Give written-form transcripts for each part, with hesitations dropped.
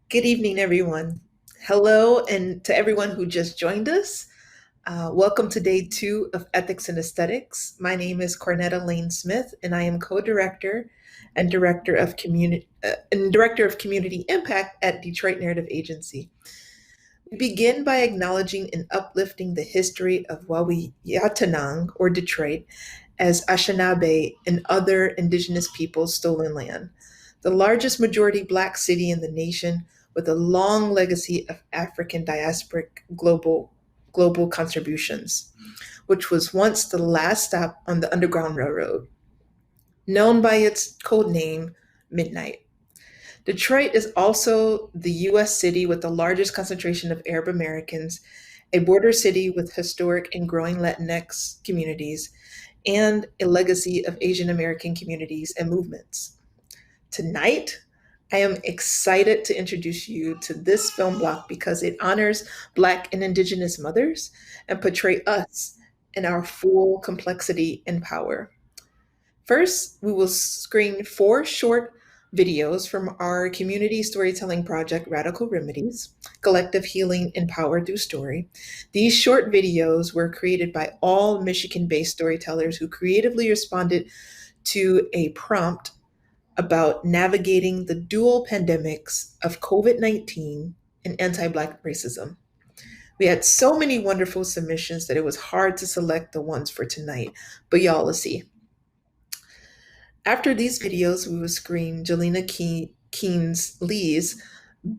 Good evening, everyone. Hello, and to everyone who just joined us. Welcome to day two of Ethics and Aesthetics. My name is Cornetta Lane Smith, and I am co-director and director of community impact at Detroit Narrative Agency. We begin by acknowledging and uplifting the history of Waweyatanang, or Detroit, as Anishinaabe and other indigenous peoples' stolen land, the largest majority Black city in the nation with a long legacy of African diasporic global contributions, which was once the last stop on the Underground Railroad, known by its code name, Midnight. Detroit is also the US city with the largest concentration of Arab Americans, a border city with historic and growing Latinx communities, and a legacy of Asian American communities and movements. Tonight, I am excited to introduce you to this film block because it honors Black and Indigenous mothers and portray us in our full complexity and power. First, we will screen four short videos from our community storytelling project, Radical Remedies Collective Healing and Power Through Story. These short videos were created by all Michigan based storytellers who creatively responded to a prompt about navigating the dual pandemics of COVID 19 and anti Black racism. We had so many wonderful submissions that it was hard to select the ones for tonight, but y'all will see. After these videos, we will screen Keen's Lee's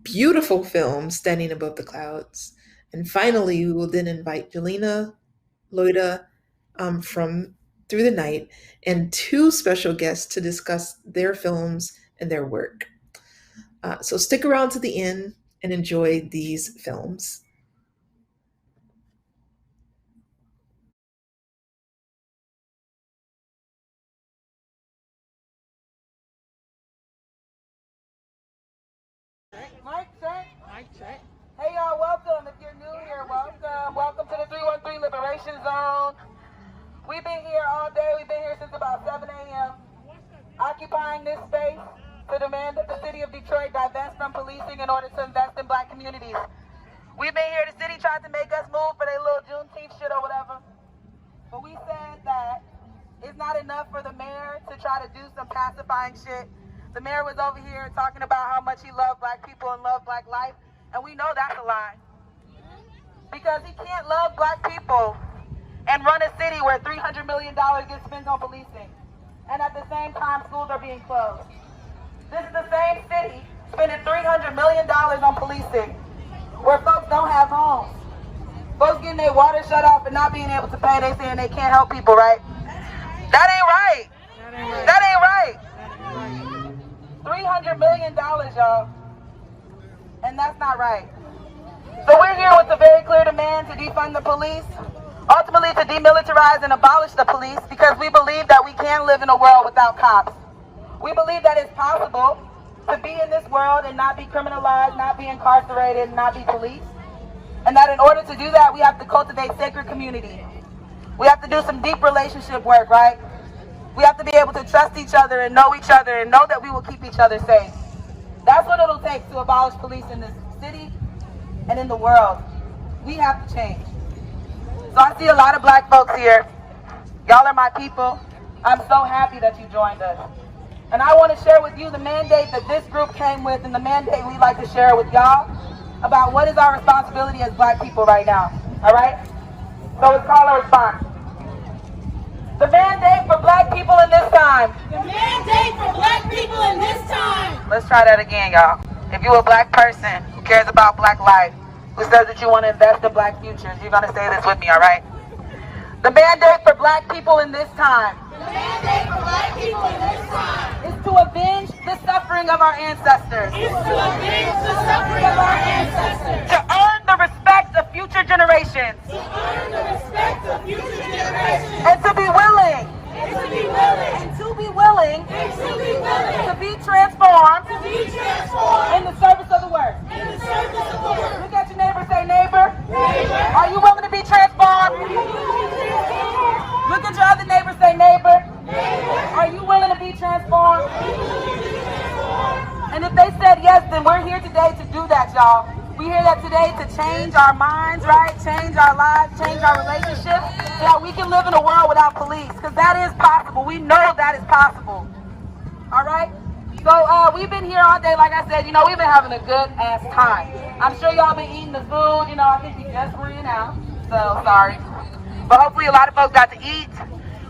beautiful film, Standing Above the Clouds. And finally, we will then invite Jelena Loida from Through the Night and two special guests to discuss their films and their work. So stick around to the end and enjoy these films. Mic check. Hey y'all, welcome. If you're new here, welcome. Welcome to the 313 Liberation Zone. We've been here all day. We've been here since about 7 a.m. occupying this space to demand that the city of Detroit divest from policing in order to invest in Black communities. We've been here. The city tried to make us move for their little Juneteenth shit or whatever. But we said that it's not enough for the mayor to try to do some pacifying shit. The mayor was over here talking about how much he loved Black people and loved Black life, and we know that's a lie. Because he can't love Black people and run a city where $300 million gets spent on policing, and at the same time schools are being closed. This is the same city spending $300 million on policing, where folks don't have homes. Folks getting their water shut off and not being able to pay, they saying they can't help people, right? That ain't right. That ain't right. $300 million, y'all. And that's not right. So we're here with a very clear demand to defund the police, ultimately to demilitarize and abolish the police, because we believe that we can live in a world without cops. We believe that it's possible to be in this world and not be criminalized, not be incarcerated, and not be policed. And that in order to do that, we have to cultivate sacred community. We have to do some deep relationship work, right? We have to be able to trust each other and know that we will keep each other safe. That's what it'll take to abolish police in this city and in the world. We have to change. So I see a lot of Black folks here. Y'all are my people. I'm so happy that you joined us. And I want to share with you the mandate that this group came with and the mandate we'd like to share with y'all about what is our responsibility as Black people right now. All right? So it's called a response. The mandate for Black people in this time. The mandate for Black people in this time. Let's try that again, y'all. If you're a Black person who cares about Black life, who says that you want to invest in Black futures, you're going to say this with me, all right? The mandate for Black people in this time. The mandate for Black people in this time is to avenge the suffering of our ancestors. is to avenge the suffering of our ancestors. To earn the respect of future generations. To earn the respect of future generations. And to be willing. And to be willing. And to be willing. And to be willing. To be transformed. To be transformed. In the service of the work. In the service of the work. Look at your neighbor, say neighbor. Neighbor. Are you willing to be transformed? Look at your other neighbor, say neighbor. Neighbor. Are you willing to be transformed? Are you willing to be transformed? And if they said yes, and we're here today to do that, y'all. We're here today to change our minds, right? Change our lives, change our relationships, so that we can live in a world without police, because that is possible. We know that is possible. All right? So we've been here all day, like I said, we've been having a good ass time. I'm sure y'all been eating the food, I think we just ran out, so sorry. But hopefully a lot of folks got to eat.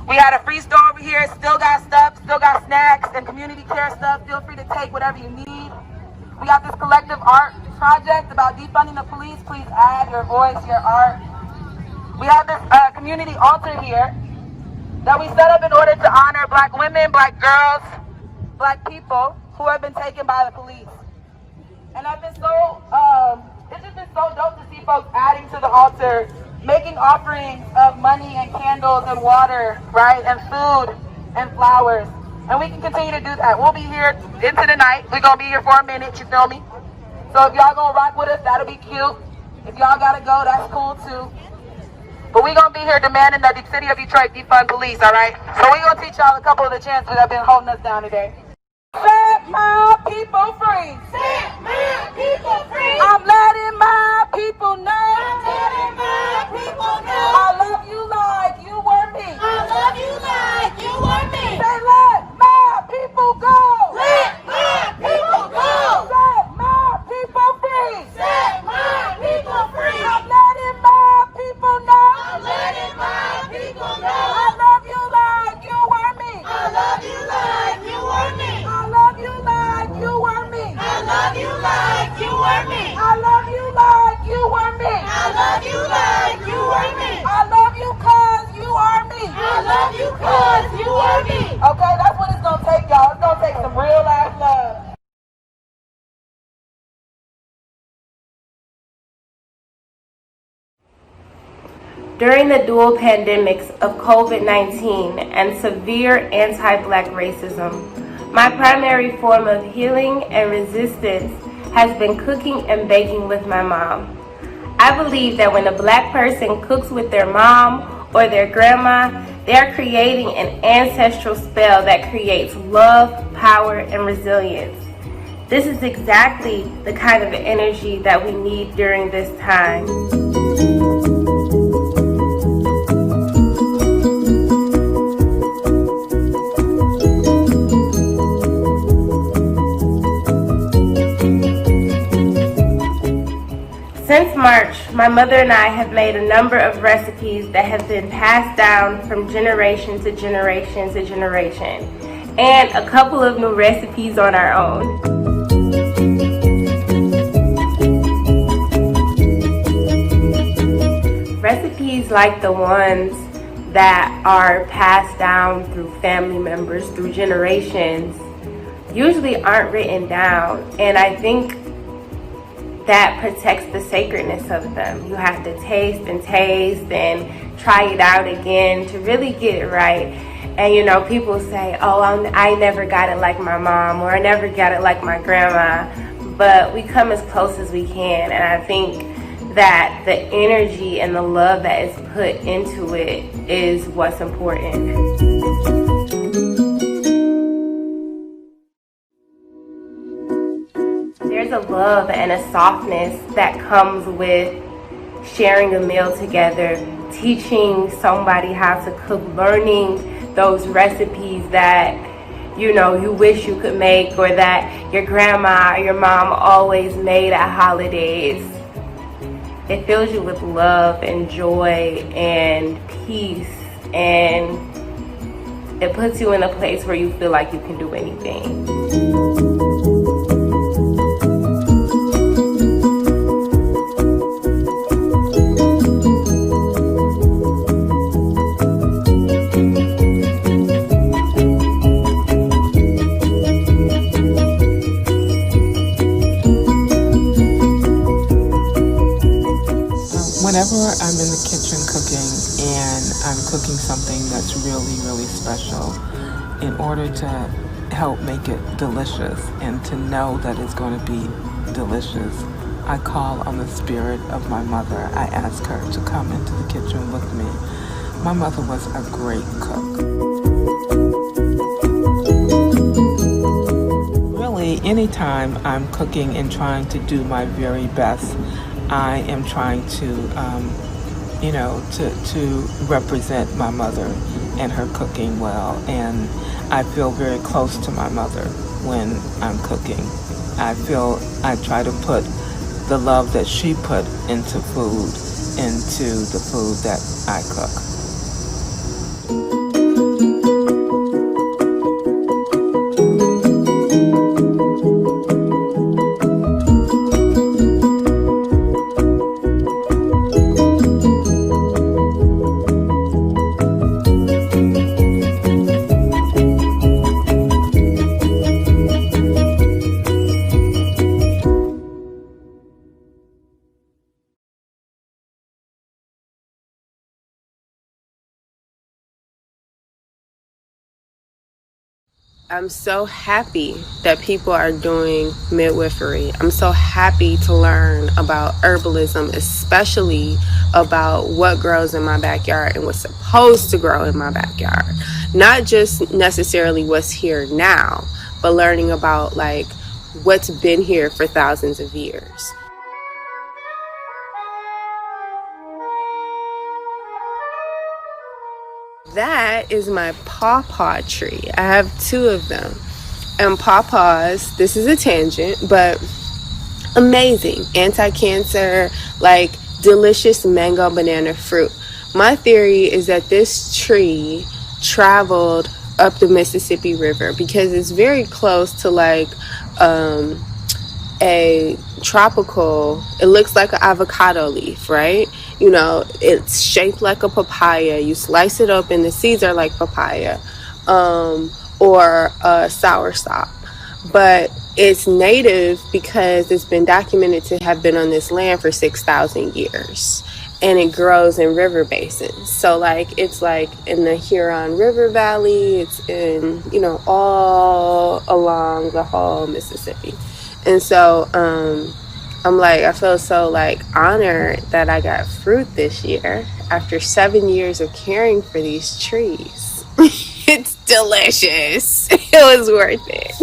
We had a free store over here, still got stuff, still got snacks and community care stuff. Feel free to take whatever you need. We got this collective art project about defunding the police. Please add your voice, your art. We have this community altar here that we set up in order to honor Black women, Black girls, Black people who have been taken by the police. And I've been so, it's just been so dope to see folks adding to the altar, making offerings of money and candles and water, right, and food and flowers. And we can continue to do that. We'll be here into the night. We're going to be here for a minute, you feel me? So if y'all going to rock with us, that'll be cute. If y'all got to go, that's cool too. But we're going to be here demanding that the city of Detroit defund police, all right? So we're going to teach y'all a couple of the chants that have been holding us down today. Set my people free. Set my people free. I'm letting my people know. I'm letting my people know. I love you like you were me. I love you like you were me. Say, let my people go. Let my people go. Set my people free. Set my people free. I'm letting my people know. I'm letting my people know. I love you like you were me. I love you like you were me. I love you like you were me. I love you like you were me. I love you like you were me. I love you like you were me. I love you cause you are me. I love you cause you are me. Okay, that's what it's gonna take, y'all. It's gonna take some real ass love. During the dual pandemics of COVID-19 and severe anti-Black racism, my primary form of healing and resistance has been cooking and baking with my mom. I believe that when a Black person cooks with their mom or their grandma, they are creating an ancestral spell that creates love, power, and resilience. This is exactly the kind of energy that we need during this time. Since March, my mother and I have made a number of recipes that have been passed down from generation to generation to generation, and a couple of new recipes on our own. Recipes like the ones that are passed down through family members, through generations, usually aren't written down, and I think that protects the sacredness of them. You have to taste and try it out again to really get it right. And people say, oh, I never got it like my mom, or I never got it like my grandma, but we come as close as we can. And I think that the energy and the love that is put into it is what's important. There's a love and a softness that comes with sharing a meal together, teaching somebody how to cook, learning those recipes that you wish you could make, or that your grandma or your mom always made at holidays. It fills you with love and joy and peace, and it puts you in a place where you feel like you can do anything. Whenever I'm in the kitchen cooking and I'm cooking something that's really, really special, in order to help make it delicious and to know that it's going to be delicious, I call on the spirit of my mother. I ask her to come into the kitchen with me. My mother was a great cook. Really, anytime I'm cooking and trying to do my very best, I am trying to, to represent my mother and her cooking well. And I feel very close to my mother when I'm cooking. I try to put the love that she put into the food that I cook. I'm so happy that people are doing midwifery. I'm so happy to learn about herbalism, especially about what grows in my backyard and what's supposed to grow in my backyard. Not just necessarily what's here now, but learning about like what's been here for thousands of years. That is my pawpaw tree. I have 2 of them. And pawpaws, this is a tangent, but amazing. Anti-cancer, like delicious mango banana fruit. My theory is that this tree traveled up the Mississippi River because it's very close to like a tropical, it looks like an avocado leaf, right? You know, it's shaped like a papaya. You slice it open, the seeds are like papaya, or a soursop. But it's native because it's been documented to have been on this land for 6,000 years. And it grows in river basins. So like, it's like in the Huron River Valley, it's in, all along the whole Mississippi. And so, I'm like, I feel so like honored that I got fruit this year after 7 years of caring for these trees. It's delicious. It was worth it.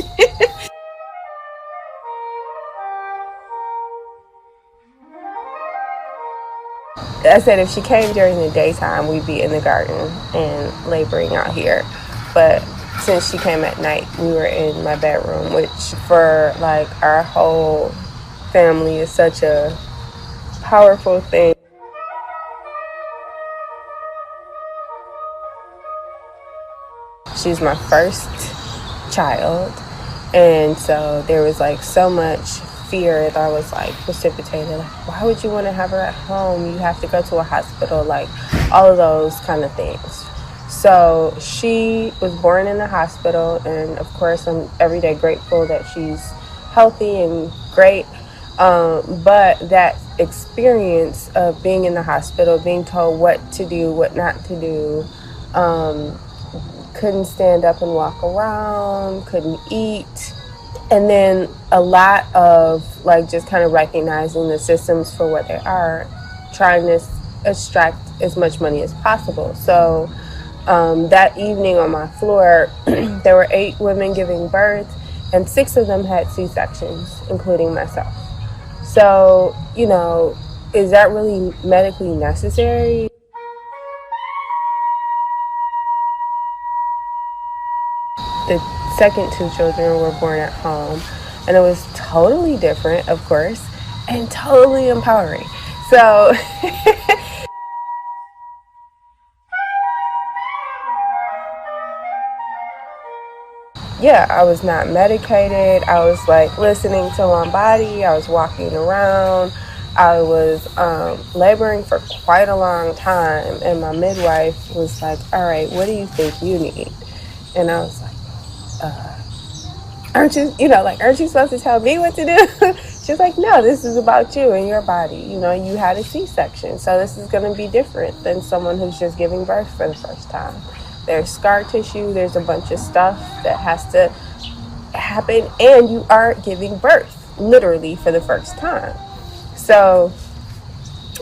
I said if she came during the daytime, we'd be in the garden and laboring out here. But since she came at night, we were in my bedroom, which for like our whole family is such a powerful thing. She's my first child, and so there was like so much fear that was like precipitated. Like, why would you want to have her at home? You have to go to a hospital, like all of those kind of things. So she was born in the hospital, and of course I'm every day grateful that she's healthy and great. But that experience of being in the hospital, being told what to do, what not to do, couldn't stand up and walk around, couldn't eat. And then a lot of like just kind of recognizing the systems for what they are, trying to extract as much money as possible. So that evening on my floor, there were 8 women giving birth, and 6 of them had C-sections, including myself. So, is that really medically necessary? The second 2 children were born at home, and it was totally different, of course, and totally empowering. So yeah, I was not medicated. I was like listening to my body. I was walking around. I was laboring for quite a long time, and my midwife was like, all right, what do you think you need? And I was like, aren't you supposed to tell me what to do? She's like, no, this is about you and your body. You had a C-section, so this is going to be different than someone who's just giving birth for the first time. There's scar tissue, there's a bunch of stuff that has to happen, and you are giving birth, literally, for the first time. So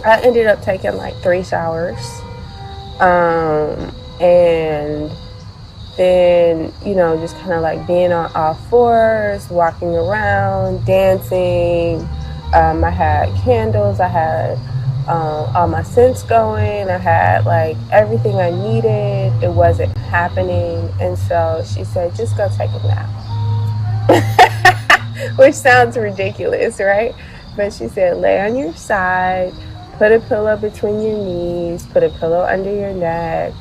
I ended up taking like 3 showers, and then, just kind of like being on all fours, walking around, dancing. I had candles, I had all my scents going, I had like everything I needed. It wasn't happening. And so she said, just go take a nap. Which sounds ridiculous, right? But she said, lay on your side, put a pillow between your knees, put a pillow under your neck.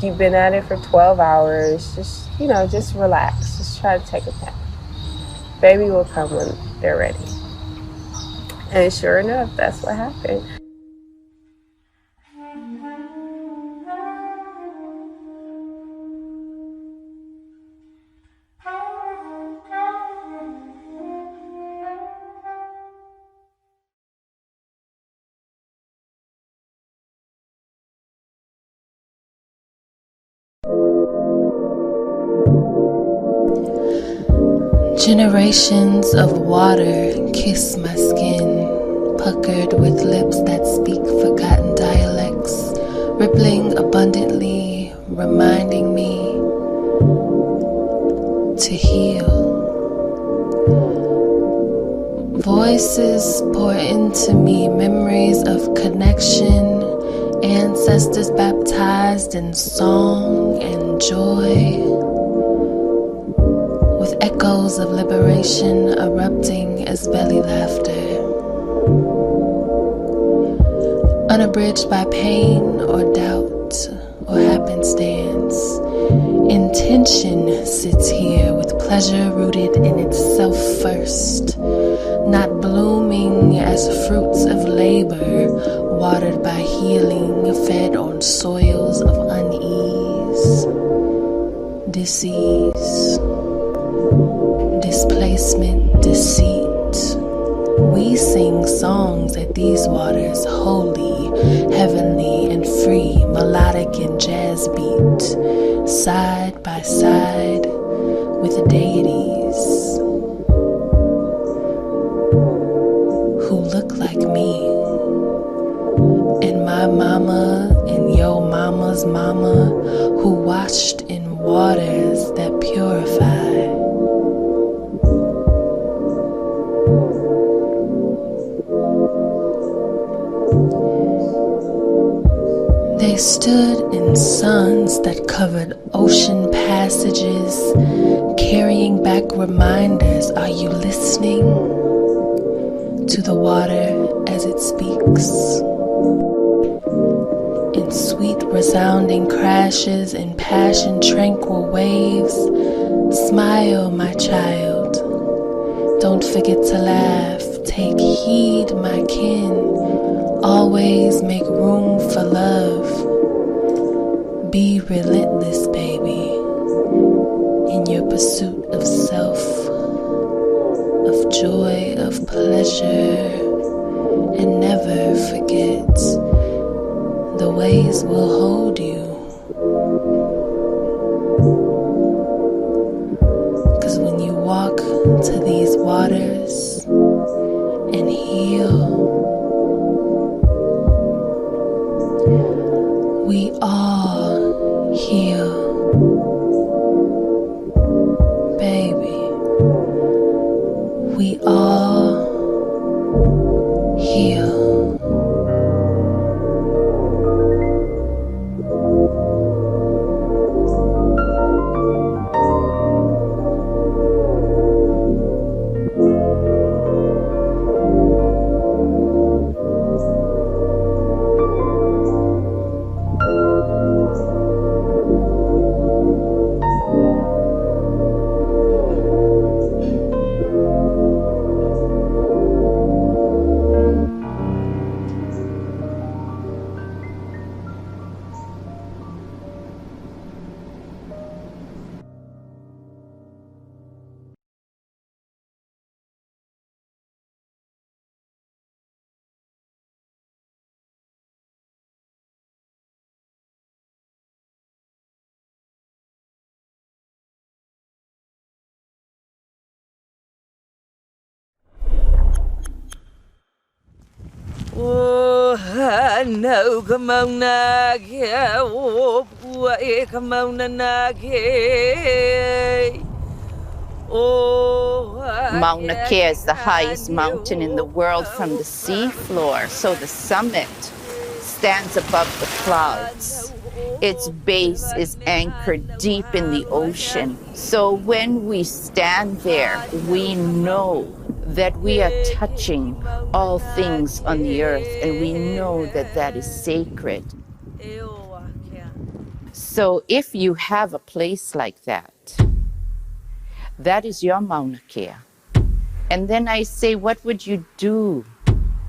You've been at it for 12 hours. Just relax. Just try to take a nap. Baby will come when they're ready. And sure enough, that's what happened. Generations of water kiss my skin, puckered with lips that speak forgotten dialects, rippling abundantly, reminding me to heal. Voices pour into me memories of connection, ancestors baptized in song and joy, with echoes of liberation erupting as belly laughter. Unabridged by pain or doubt or happenstance, intention sits here with pleasure rooted in itself first, not blooming as fruits of labor, watered by healing, fed on soils of unease, disease, displacement, deceit. We sing songs at these waters, holy, heavenly, and free, melodic and jazz beat, side by side with the deities who look like me, and my mama and yo mama's mama, who washed in waters that purify. They stood in suns that covered ocean passages, carrying back reminders. Are you listening to the water as it speaks? In sweet resounding crashes, in passion tranquil waves, smile, my child. Don't forget to laugh. Take heed, my kin. Always make room for love. Be relentless, baby, in your pursuit of self, of joy, of pleasure, and never forget the ways will hold you. 'Cause when you walk to these waters and heal, we all heal, baby. We all heal. Whoa. no, come on, come on, Mauna Kea is the highest mountain in the world from the seafloor, so the summit stands above the clouds. Its base is anchored deep in the ocean. So when we stand there, we know that we are touching all things on the earth, and we know that that is sacred. So if you have a place like that, that is your Mauna Kea. And then I say, what would you do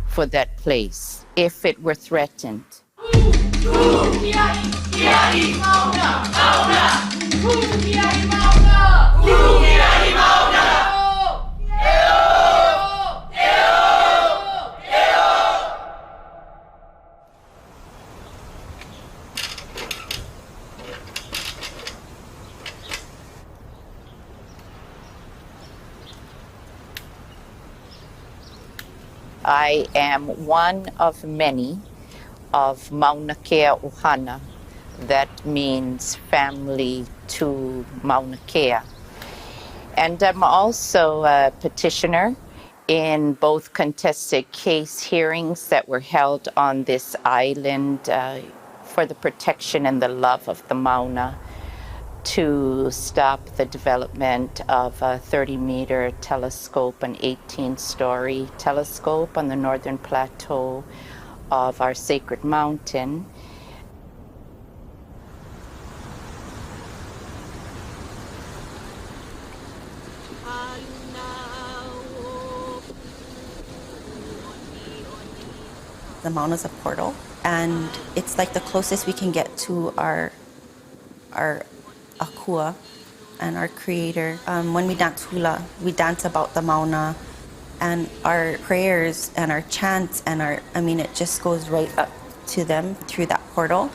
for that place if it were threatened? I am one of many of Mauna Kea Ohana. That means family to Mauna Kea. And I'm also a petitioner in both contested case hearings that were held on this island for the protection and the love of the Mauna, to stop the development of a 30-meter telescope, an 18-story telescope on the northern plateau of our sacred mountain. The Mauna's a portal, and it's like the closest we can get to our Akua and our creator. When we dance hula, we dance about the Mauna, and our prayers and our chants and it just goes right up to them through that portal.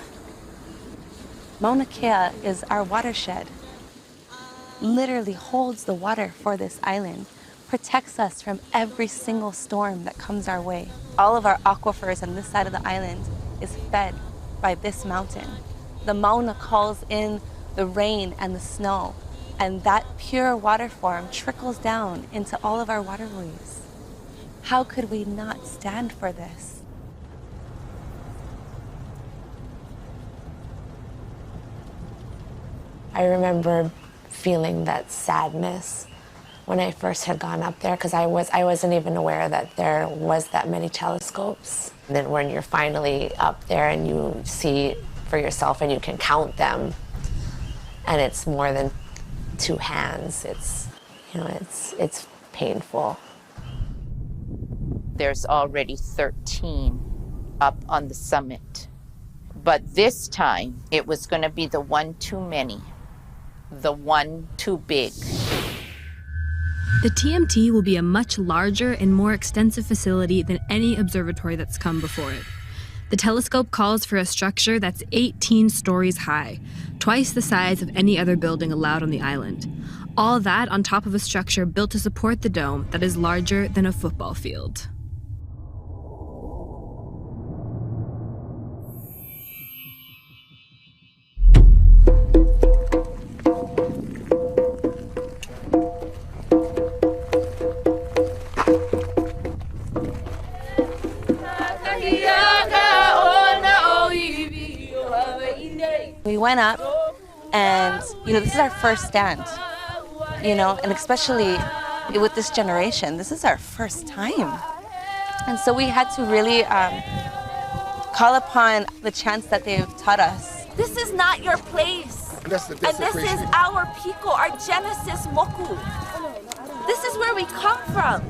Mauna Kea is our watershed. Literally holds the water for this island, protects us from every single storm that comes our way. All of our aquifers on this side of the island is fed by this mountain. The Mauna calls in the rain and the snow, and that pure water form trickles down into all of our waterways. How could we not stand for this? I remember feeling that sadness when I first had gone up there, because I wasn't even aware that there was that many telescopes. And then when you're finally up there and you see for yourself and you can count them, and it's more than two hands, it's painful. There's already 13 up on the summit. But this time, it was going to be the one too many, the one too big. The TMT will be a much larger and more extensive facility than any observatory that's come before it. The telescope calls for a structure that's 18 stories high, twice the size of any other building allowed on the island. All that on top of a structure built to support the dome that is larger than a football field. We went up, and this is our first stand, and especially with this generation, this is our first time. And so we had to really call upon the chants that they've taught us. This is not your place. And this is our Piko, our Genesis Moku. This is where we come from.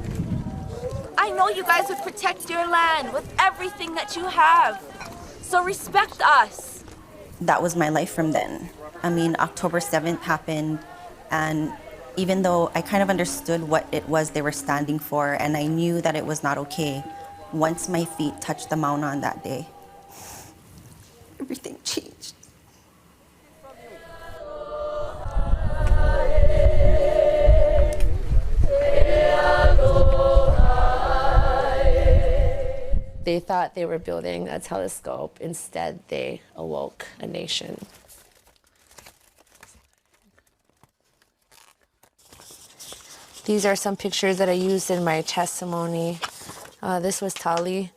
I know you guys would protect your land with everything that you have. So respect us. That was my life from then. October 7th happened, and even though I kind of understood what it was they were standing for, and I knew that it was not okay, once my feet touched the Mauna on that day, everything changed. They thought they were building a telescope. Instead, they awoke a nation. These are some pictures that I used in my testimony. This was Tali.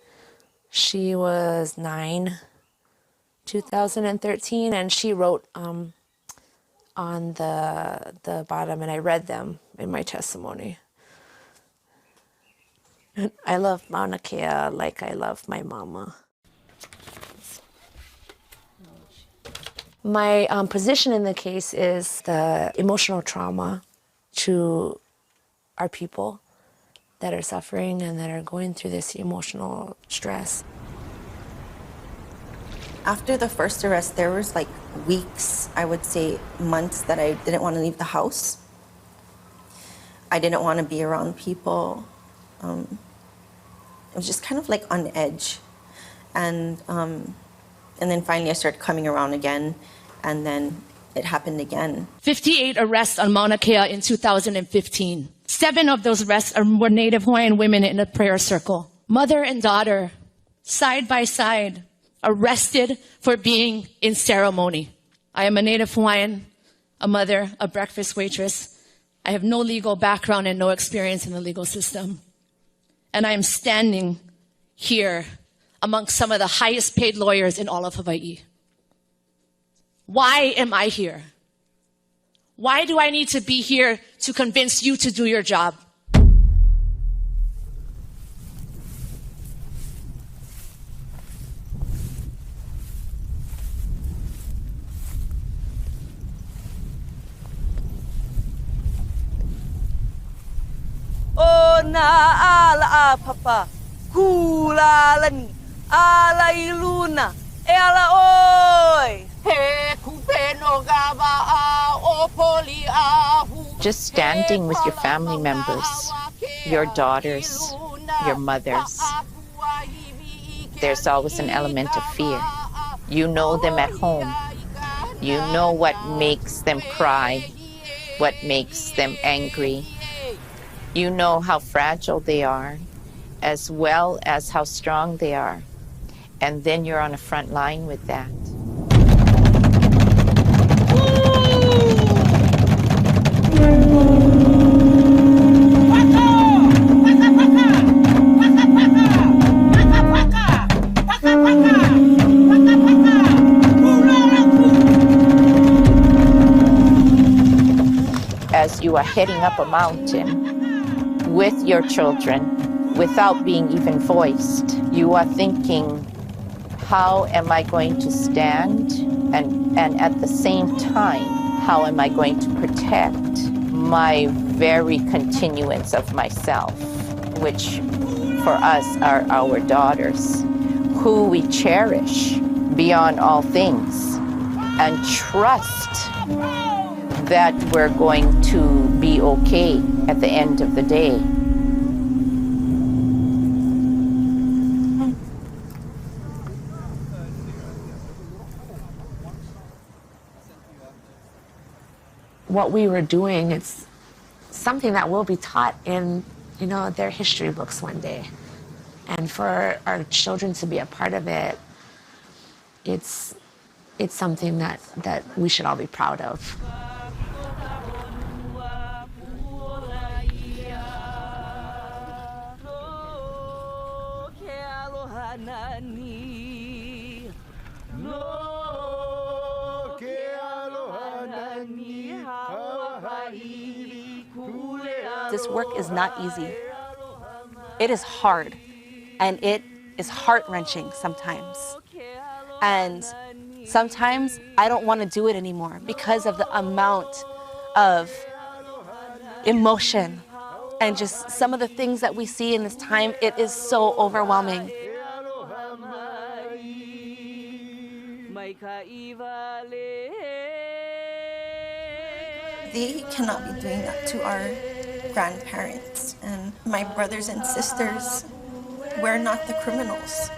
She was 9, 2013, and she wrote on the bottom, and I read them in my testimony. I love Mauna Kea like I love my mama. My position in the case is the emotional trauma to our people that are suffering and that are going through this emotional stress. After the first arrest, there was like weeks, I would say months, that I didn't want to leave the house. I didn't want to be around people. It was just kind of like on edge. And then finally I started coming around again, and then it happened again. 58 arrests on Mauna Kea in 2015. 7 of those arrests were Native Hawaiian women in a prayer circle. Mother and daughter, side by side, arrested for being in ceremony. I am a Native Hawaiian, a mother, a breakfast waitress. I have no legal background and no experience in the legal system. And I am standing here amongst some of the highest paid lawyers in all of Hawaii. Why am I here? Why do I need to be here to convince you to do your job? O na ala a papa, kula lani, ala iluna, e ala oi. Just standing with your family members, your daughters, your mothers, there's always an element of fear. You know them at home. You know what makes them cry, what makes them angry. You know how fragile they are, as well as how strong they are. And then you're on a front line with that. As you are heading up a mountain with your children, without being even voiced, you are thinking, how am I going to stand? And at the same time, how am I going to protect my very continuance of myself, which for us are our daughters, who we cherish beyond all things, and trust that we're going to be okay at the end of the day. What we were doing, it's something that will be taught in, their history books one day. And for our children to be a part of it, it's something that we should all be proud of. This work is not easy. It is hard, and it is heart-wrenching sometimes. And sometimes I don't want to do it anymore because of the amount of emotion and just some of the things that we see in this time. It is so overwhelming. They cannot be doing that to our grandparents and my brothers and sisters. We're not the criminals.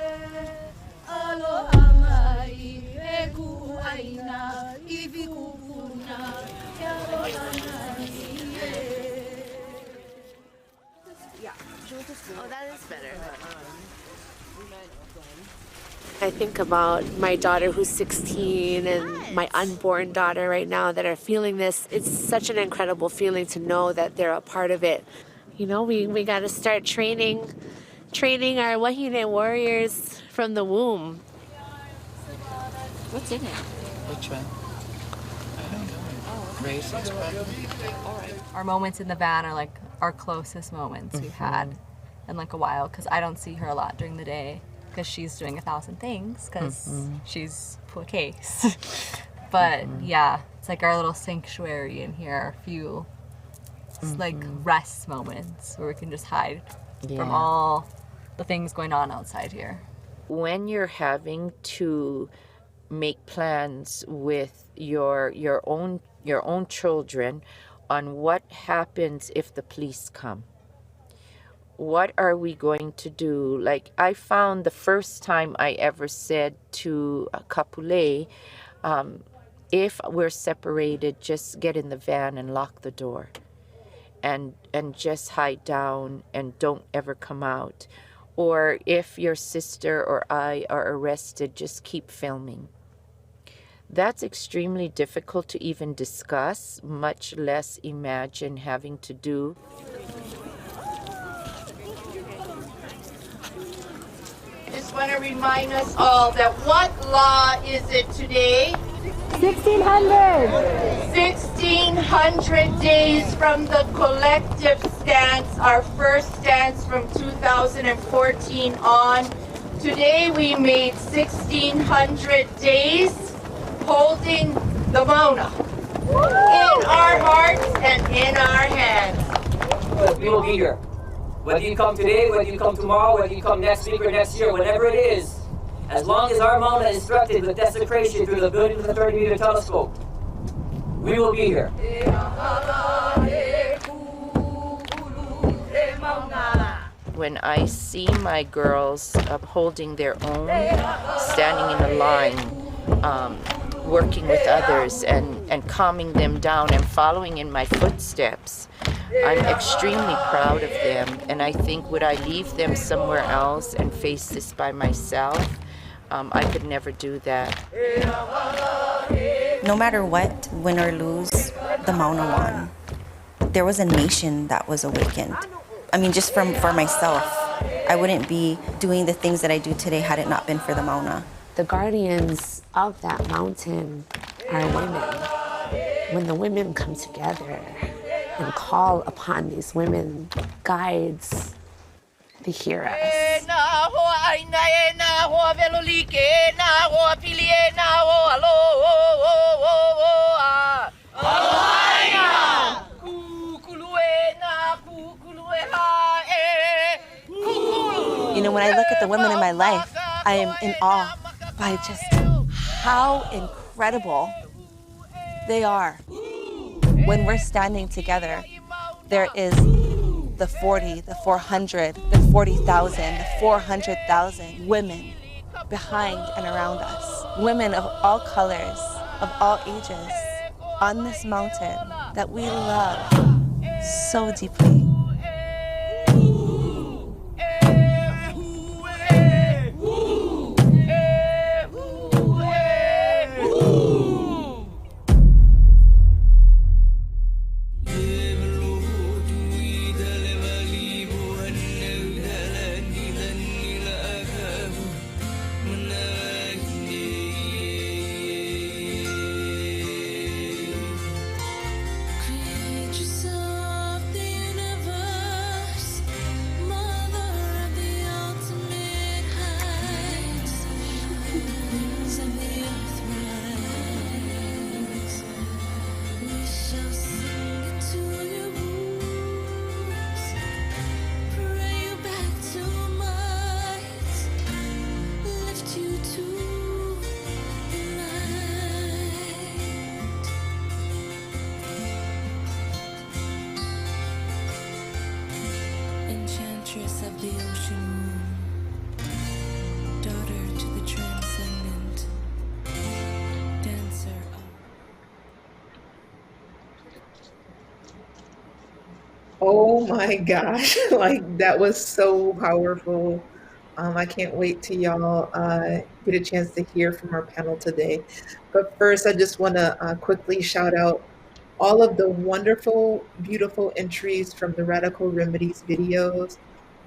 Oh, that is better. I think about my daughter who's 16 and my unborn daughter right now that are feeling this. It's such an incredible feeling to know that they're a part of it. You know, we got to start training our Wahine warriors from the womb. What's in it? Which one? I don't know. Raisins, probably. Our moments in the van are like our closest moments we've had in like a while, because I don't see her a lot during the day because she's doing 1,000 things because she's poor case. But yeah, it's like our little sanctuary in here, our few like rest moments where we can just hide from all the things going on outside here. When you're having to make plans with your own children on what happens if the police come. What are we going to do? Like, I found the first time I ever said to Kapule, if we're separated, just get in the van and lock the door and just hide down and don't ever come out. Or if your sister or I are arrested, just keep filming. That's extremely difficult to even discuss, much less imagine having to do. I just want to remind us all that what law is it today? 1600! 1600 days from the collective stance, our first stance from 2014 on. Today we made 1600 days holding the Mauna in our hearts and in our hands. We will be here. Whether you come today, whether you come tomorrow, whether you come next week or next year, whenever it is, as long as our Mauna is instructed with desecration through the building of the 30-meter telescope, we will be here. When I see my girls holding their own, standing in a line, working with others and calming them down and following in my footsteps, I'm extremely proud of them. And I think, would I leave them somewhere else and face this by myself? I could never do that. No matter what, win or lose, the Mauna won. There was a nation that was awakened. I mean, just for myself, I wouldn't be doing the things that I do today had it not been for the Mauna. The guardians of that mountain are women. When the women come together and call upon these women, guides, they hear us. You know, when I look at the women in my life, I am in awe by just how incredible they are. When we're standing together, there is the 40, the 400, the 40,000, the 400,000 women behind and around us. Women of all colors, of all ages, on this mountain that we love so deeply. Enchantress of the ocean moon, daughter to the transcendent, dancer of... Oh my gosh, like that was so powerful. I can't wait till y'all get a chance to hear from our panel today. But first, I just want to quickly shout out all of the wonderful, beautiful entries from the Radical Remedies videos.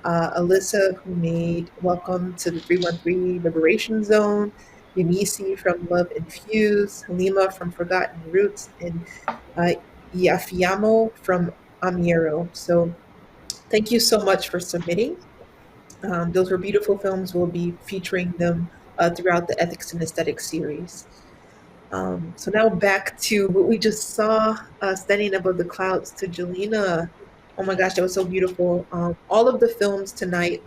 Alyssa, who made Welcome to the 313 Liberation Zone, Yunisi from Love Infused, Halima from Forgotten Roots, and Yafiamo from Amiero. So thank you so much for submitting. Those were beautiful films. We'll be featuring them throughout the Ethics and Aesthetics series. So now back to what we just saw, Standing Above the Clouds, to Jelena. Oh my gosh, that was so beautiful. All of the films tonight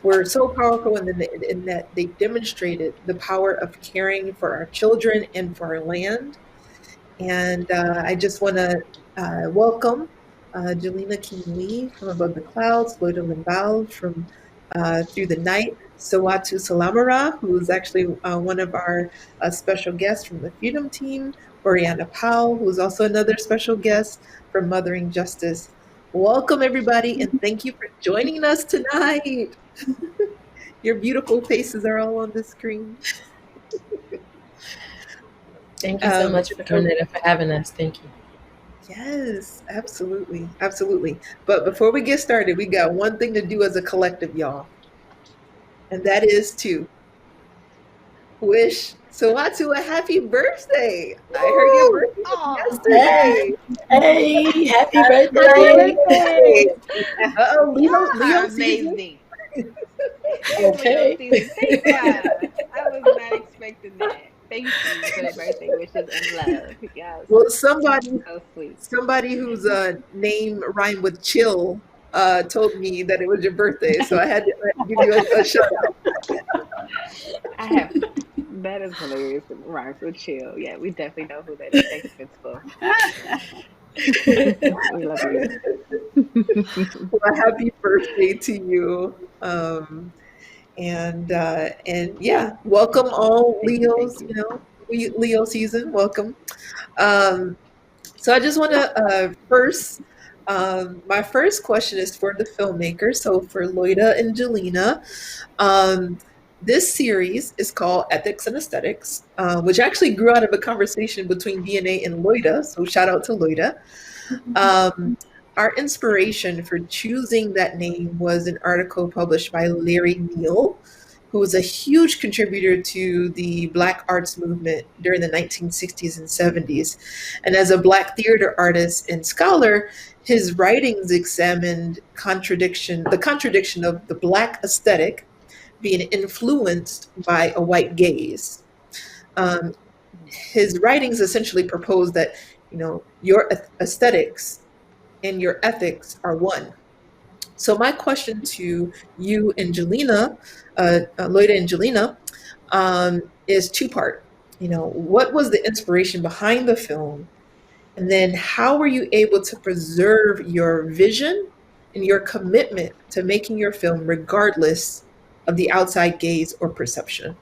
were so powerful in that they demonstrated the power of caring for our children and for our land. And I just want to welcome Jelena King Lee from Above the Clouds, Loida Limbal from Through the Night, Sawatu Salamara, who is actually one of our special guests from the Freedom Team, Oriana Powell, who is also another special guest from Mothering Justice. Welcome, everybody, and thank you for joining us tonight. Your beautiful faces are all on the screen. Thank you so much for coming and for having us. Thank you. Yes, absolutely. Absolutely. But before we get started, we got one thing to do as a collective, y'all. And that is to wish Sawatu a happy birthday. I heard your birthday yesterday. Hey, happy birthday. Uh-oh, Leo amazing. Okay. I was not expecting that. Thank you for the birthday wishes and love. Yes. Well, So sweet. somebody whose name rhymed with chill told me that it was your birthday, so I had to give you a shout out. That is hilarious. It rhymes with chill. Yeah, we definitely know who that is. Thanks, Principal. We love you. Well, happy birthday to you. And yeah, welcome all Leos, Leo season, welcome. So I just want to first, my first question is for the filmmakers. So for Loida and Jelena, this series is called Ethics and Aesthetics, which actually grew out of a conversation between DNA and Loida. So shout out to Loida. Our inspiration for choosing that name was an article published by Larry Neal, who was a huge contributor to the Black arts movement during the 1960s and 70s. And as a Black theater artist and scholar, his writings examined the contradiction of the Black aesthetic being influenced by a white gaze. His writings essentially proposed that, your aesthetics and your ethics are one. So my question to you and Jelena, Loida and Jelena, is two-part. What was the inspiration behind the film? And then how were you able to preserve your vision and your commitment to making your film regardless of the outside gaze or perception?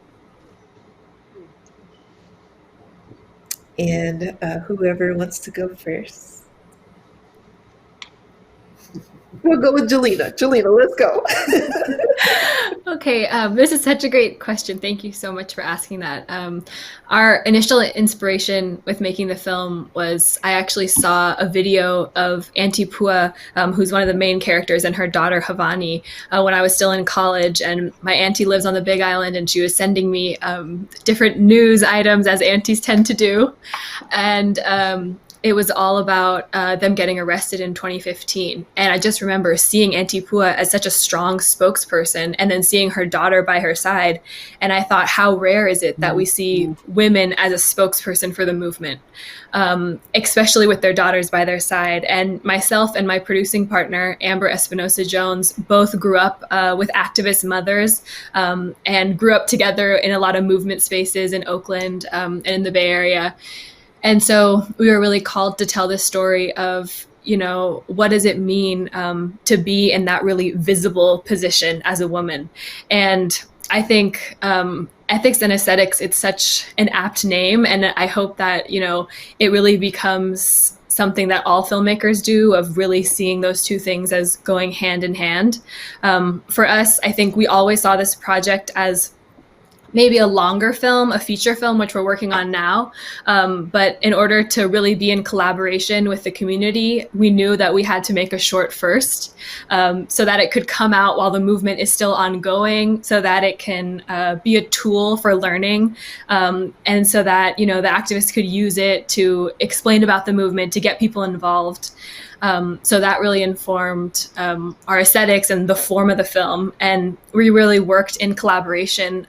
And whoever wants to go first. We'll go with Jelena. Jelena, let's go. Okay, this is such a great question. Thank you so much for asking that. Our initial inspiration with making the film was I actually saw a video of Auntie Pua, who's one of the main characters, and her daughter Havani when I was still in college. And my auntie lives on the Big Island, and she was sending me different news items, as aunties tend to do. And it was all about them getting arrested in 2015. And I just remember seeing Auntie Pua as such a strong spokesperson and then seeing her daughter by her side. And I thought, how rare is it that we see women as a spokesperson for the movement, especially with their daughters by their side. And myself and my producing partner, Amber Espinosa Jones, both grew up with activist mothers and grew up together in a lot of movement spaces in Oakland and in the Bay Area. And so we were really called to tell this story of, what does it mean to be in that really visible position as a woman? And I think ethics and aesthetics, it's such an apt name. And I hope that, it really becomes something that all filmmakers do, of really seeing those two things as going hand in hand. For us, I think we always saw this project as maybe a longer film, a feature film, which we're working on now. But in order to really be in collaboration with the community, we knew that we had to make a short first, so that it could come out while the movement is still ongoing, so that it can be a tool for learning, and so that, the activists could use it to explain about the movement, to get people involved. So that really informed our aesthetics and the form of the film. And we really worked in collaboration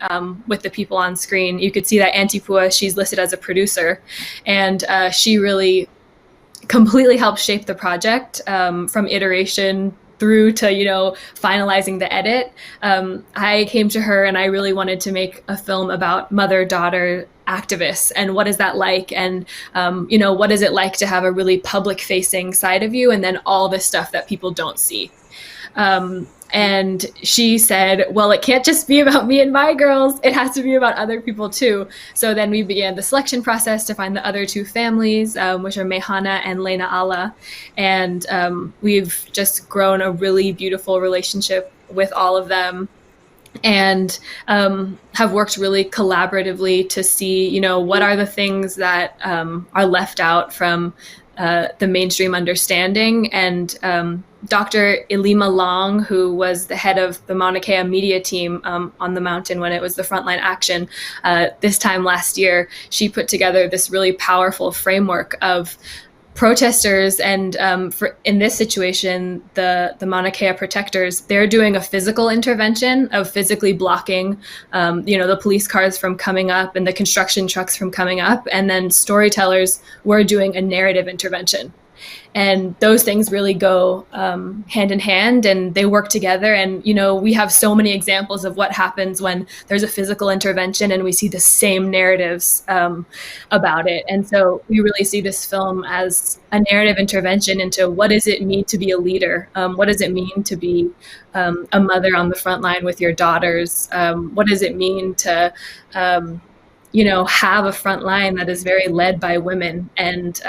with the people on screen. You could see that Auntie Pua, she's listed as a producer, and she really completely helped shape the project from iteration through to, finalizing the edit. I came to her and I really wanted to make a film about mother-daughter activists, and what is that like, and what is it like to have a really public facing side of you, and then all the stuff that people don't see. And she said, well, it can't just be about me and my girls, it has to be about other people too. So then we began the selection process to find the other two families, which are Mehana and Lena Ala. And we've just grown a really beautiful relationship with all of them, and have worked really collaboratively to see, what are the things that are left out from the mainstream understanding. And Dr. Ilima Long, who was the head of the Mauna Kea media team on the mountain when it was the Frontline Action, this time last year, she put together this really powerful framework of protesters, and in this situation, the Mauna Kea protectors, they're doing a physical intervention of physically blocking, the police cars from coming up and the construction trucks from coming up, and then storytellers were doing a narrative intervention. And those things really go hand in hand, and they work together. And, we have so many examples of what happens when there's a physical intervention and we see the same narratives about it. And so we really see this film as a narrative intervention into what does it mean to be a leader? What does it mean to be a mother on the front line with your daughters? What does it mean to have a front line that is very led by women, and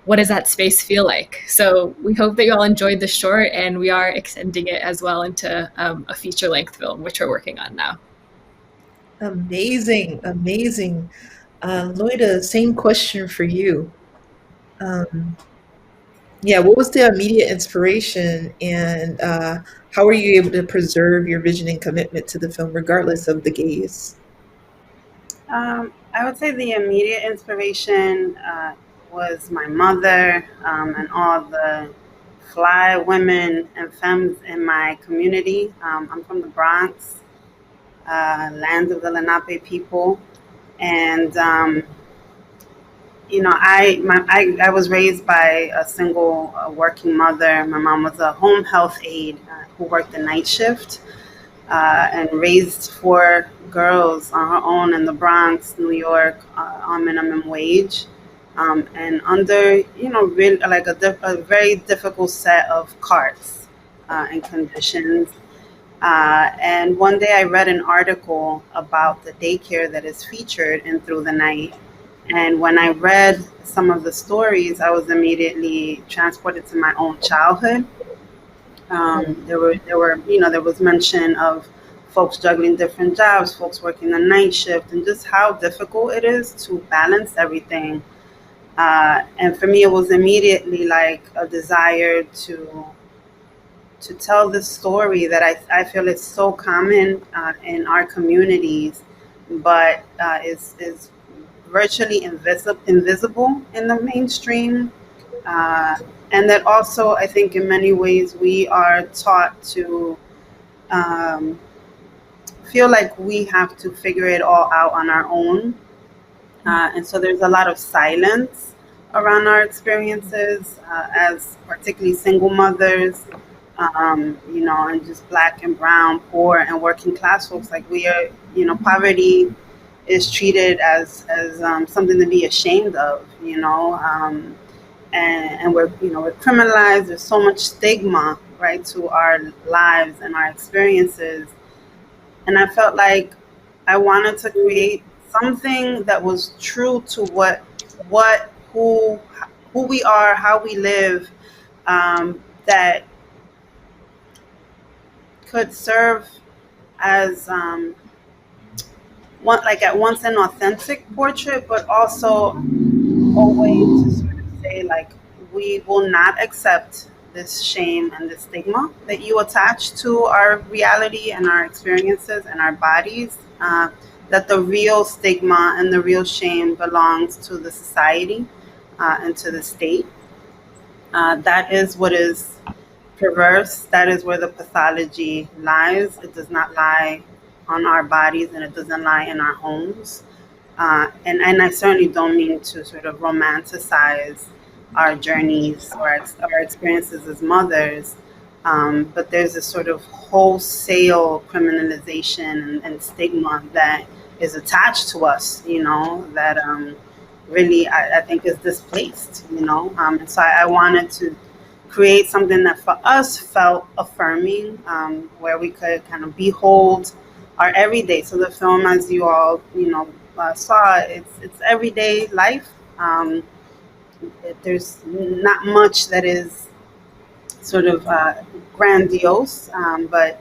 what does that space feel like? So we hope that you all enjoyed the short, and we are extending it as well into a feature-length film, which we're working on now. Amazing. Loida, same question for you. What was the immediate inspiration, and how were you able to preserve your vision and commitment to the film regardless of the gaze? I would say the immediate inspiration was my mother and all the fly women and femmes in my community. I'm from the Bronx, land of the Lenape people, and I was raised by a single working mother. My mom was a home health aide who worked the night shift and raised 4 girls on her own in the Bronx, New York, on minimum wage. And under, really like a very difficult set of carts and conditions. And one day I read an article about the daycare that is featured in Through the Night. And when I read some of the stories, I was immediately transported to my own childhood. There was mention of folks juggling different jobs, folks working the night shift, and just how difficult it is to balance everything. And for me, it was immediately like a desire to tell this story that I feel is so common in our communities, but is virtually invisible in the mainstream. And that also, I think in many ways, we are taught to feel like we have to figure it all out on our own. And so there's a lot of silence around our experiences as particularly single mothers, and just Black and brown, poor and working class folks. Like we are, poverty is treated as something to be ashamed of, and we're criminalized. There's so much stigma, right, to our lives and our experiences. And I felt like I wanted to create something that was true to who we are, how we live, that could serve as at once an authentic portrait, but also a way to sort of say, like, we will not accept this shame and this stigma that you attach to our reality and our experiences and our bodies, that the real stigma and the real shame belongs to the society and to the state. That is what is perverse. That is where the pathology lies. It does not lie on our bodies, and it doesn't lie in our homes. And I certainly don't mean to sort of romanticize our journeys or our experiences as mothers, but there's a sort of wholesale criminalization and stigma that is attached to us, that really I think is displaced, and so I wanted to create something that for us felt affirming, where we could kind of behold our everyday. So the film, as you all saw, it's everyday life. There's not much that is sort of grandiose, but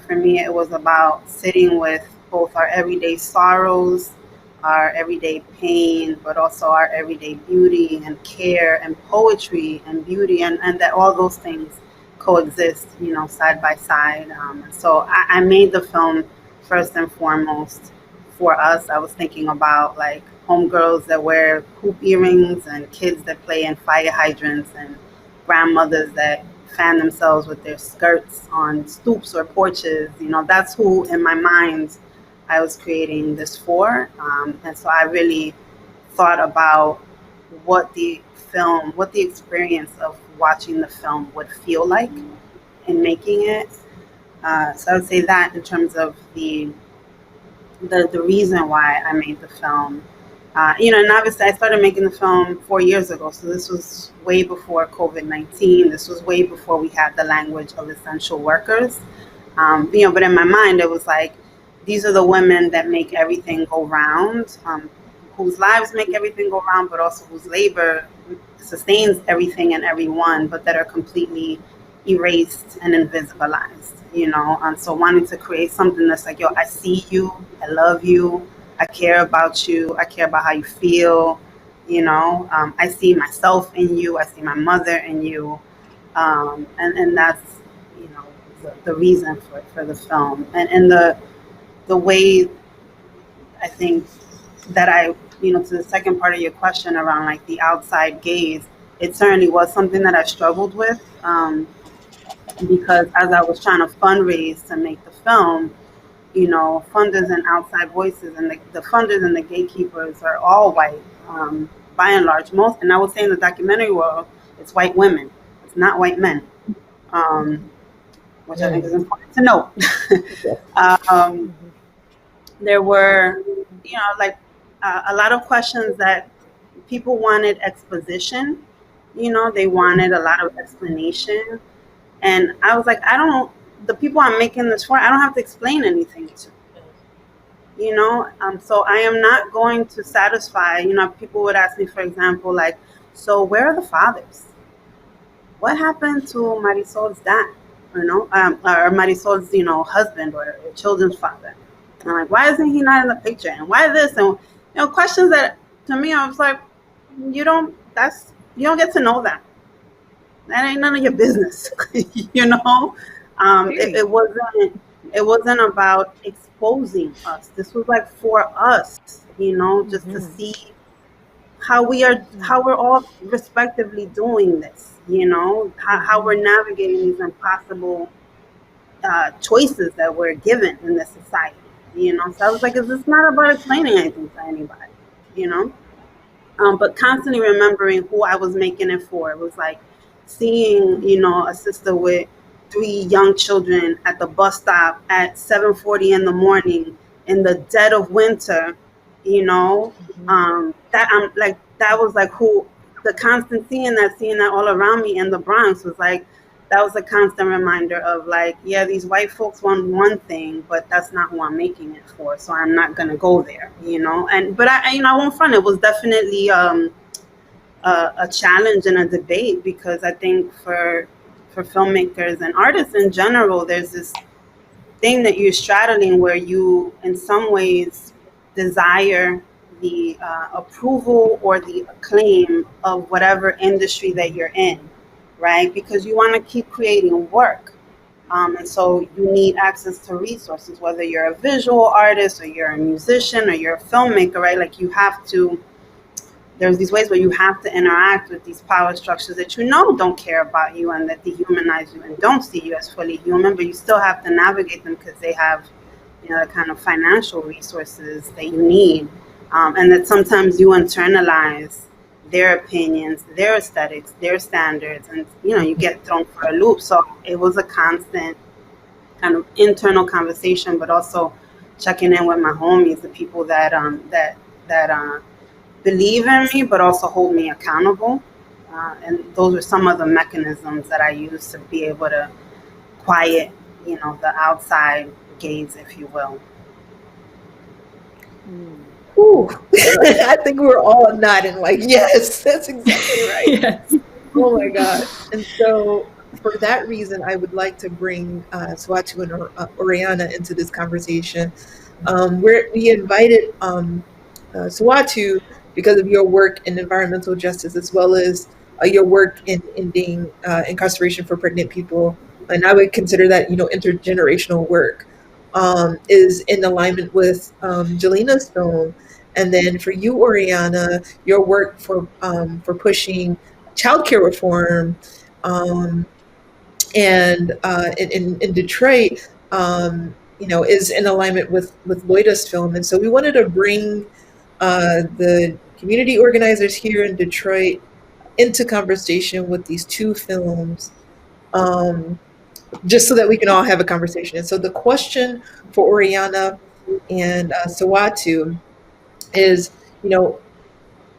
for me it was about sitting with both our everyday sorrows, our everyday pain, but also our everyday beauty and care and poetry and beauty, and that all those things coexist, side by side. So I made the film first and foremost for us. I was thinking about like homegirls that wear hoop earrings and kids that play in fire hydrants and grandmothers that fan themselves with their skirts on stoops or porches. That's who in my mind I was creating this for. And so I really thought about what the experience of watching the film would feel like in making it. So I would say that in terms of the reason why I made the film. And obviously I started making the film 4 years ago. So this was way before COVID-19. This was way before we had the language of essential workers. But in my mind, it was like, these are the women that make everything go round, whose lives make everything go round, but also whose labor sustains everything and everyone, but that are completely erased and invisibilized, And so wanting to create something that's like, I see you, I love you, I care about you, I care about how you feel, I see myself in you, I see my mother in you, and that's, the reason for the film. And the way I think that to the second part of your question around like the outside gaze, it certainly was something that I struggled with, because as I was trying to fundraise to make the film, funders and outside voices, and the funders and the gatekeepers are all white, by and large. Most, and I would say in the documentary world, it's white women, it's not white men, which I think is important to note. There were, a lot of questions that people wanted exposition, they wanted a lot of explanation. And I was like, the people I'm making this for, I don't have to explain anything to, so I am not going to satisfy, people would ask me, for example, like, so where are the fathers? What happened to Marisol's dad, or Marisol's, husband or children's father? And I'm like, why isn't he not in the picture? And why this? And, questions that to me, I was like, you don't get to know that. That ain't none of your business, It wasn't about exposing us. This was like for us, just to see how we're all respectively doing this, how we're navigating these impossible choices that we're given in this society, So I was like, it's not about explaining anything to anybody, but constantly remembering who I was making it for. It was like seeing, a sister with 3 young children at the bus stop at 7:40 in the morning in the dead of winter, that I'm like, that was like who the constant seeing that all around me in the Bronx was like, that was a constant reminder of like, yeah, these white folks want one thing, but that's not who I'm making it for. So I'm not going to go there, but I won't front. It was definitely, a challenge and a debate, because I think for filmmakers and artists in general, there's this thing that you're straddling where you, in some ways, desire the approval or the acclaim of whatever industry that you're in, right? Because you want to keep creating work. And so you need access to resources, whether you're a visual artist or you're a musician or you're a filmmaker, right? Like you have to, there's these ways where you have to interact with these power structures that you know don't care about you and that dehumanize you and don't see you as fully human, but you still have to navigate them because they have, you know, the kind of financial resources that you need. And that sometimes you internalize their opinions, their aesthetics, their standards, and, you know, you get thrown for a loop. So it was a constant kind of internal conversation, but also checking in with my homies, the people that believe in me, but also hold me accountable. And those are some of the mechanisms that I use to be able to quiet, you know, the outside gaze, if you will. Ooh. I think we're all nodding like, yes, that's exactly right. Yes. Oh my God. And so for that reason, I would like to bring Swatu and Oriana into this conversation. We invited Swatu because of your work in environmental justice, as well as your work in ending incarceration for pregnant people. And I would consider that, you know, intergenerational work is in alignment with Jelina's film. And then for you, Oriana, your work for pushing childcare reform and in Detroit, you know, is in alignment with Loida's film. And so we wanted to bring the community organizers here in Detroit into conversation with these two films, just so that we can all have a conversation. And so the question for Oriana and Swatu is, you know,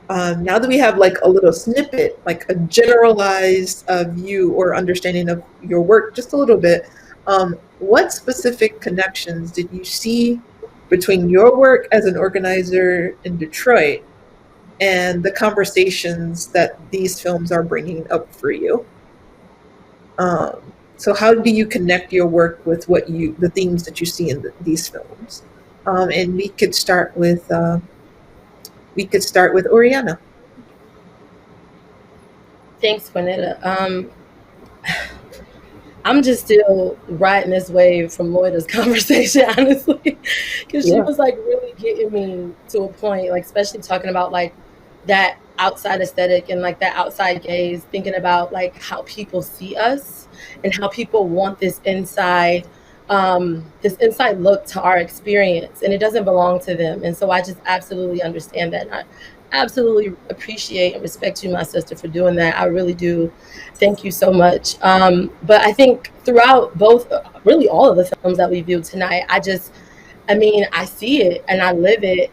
now that we have like a little snippet, like a generalized view or understanding of your work, just a little bit, what specific connections did you see between your work as an organizer in Detroit and the conversations that these films are bringing up for you? So how do you connect your work with the themes that you see in these films? And we could start with Oriana. Thanks, Juanita. I'm just still riding this wave from Loida's conversation, honestly, because she was like really getting me to a point, like especially talking about like that outside aesthetic and like that outside gaze, thinking about like how people see us and how people want this inside look to our experience, and it doesn't belong to them. And so I just absolutely understand that. And I absolutely appreciate and respect you, my sister, for doing that. I really do. Thank you so much. But I think throughout really all of the films that we viewed tonight, I see it and I live it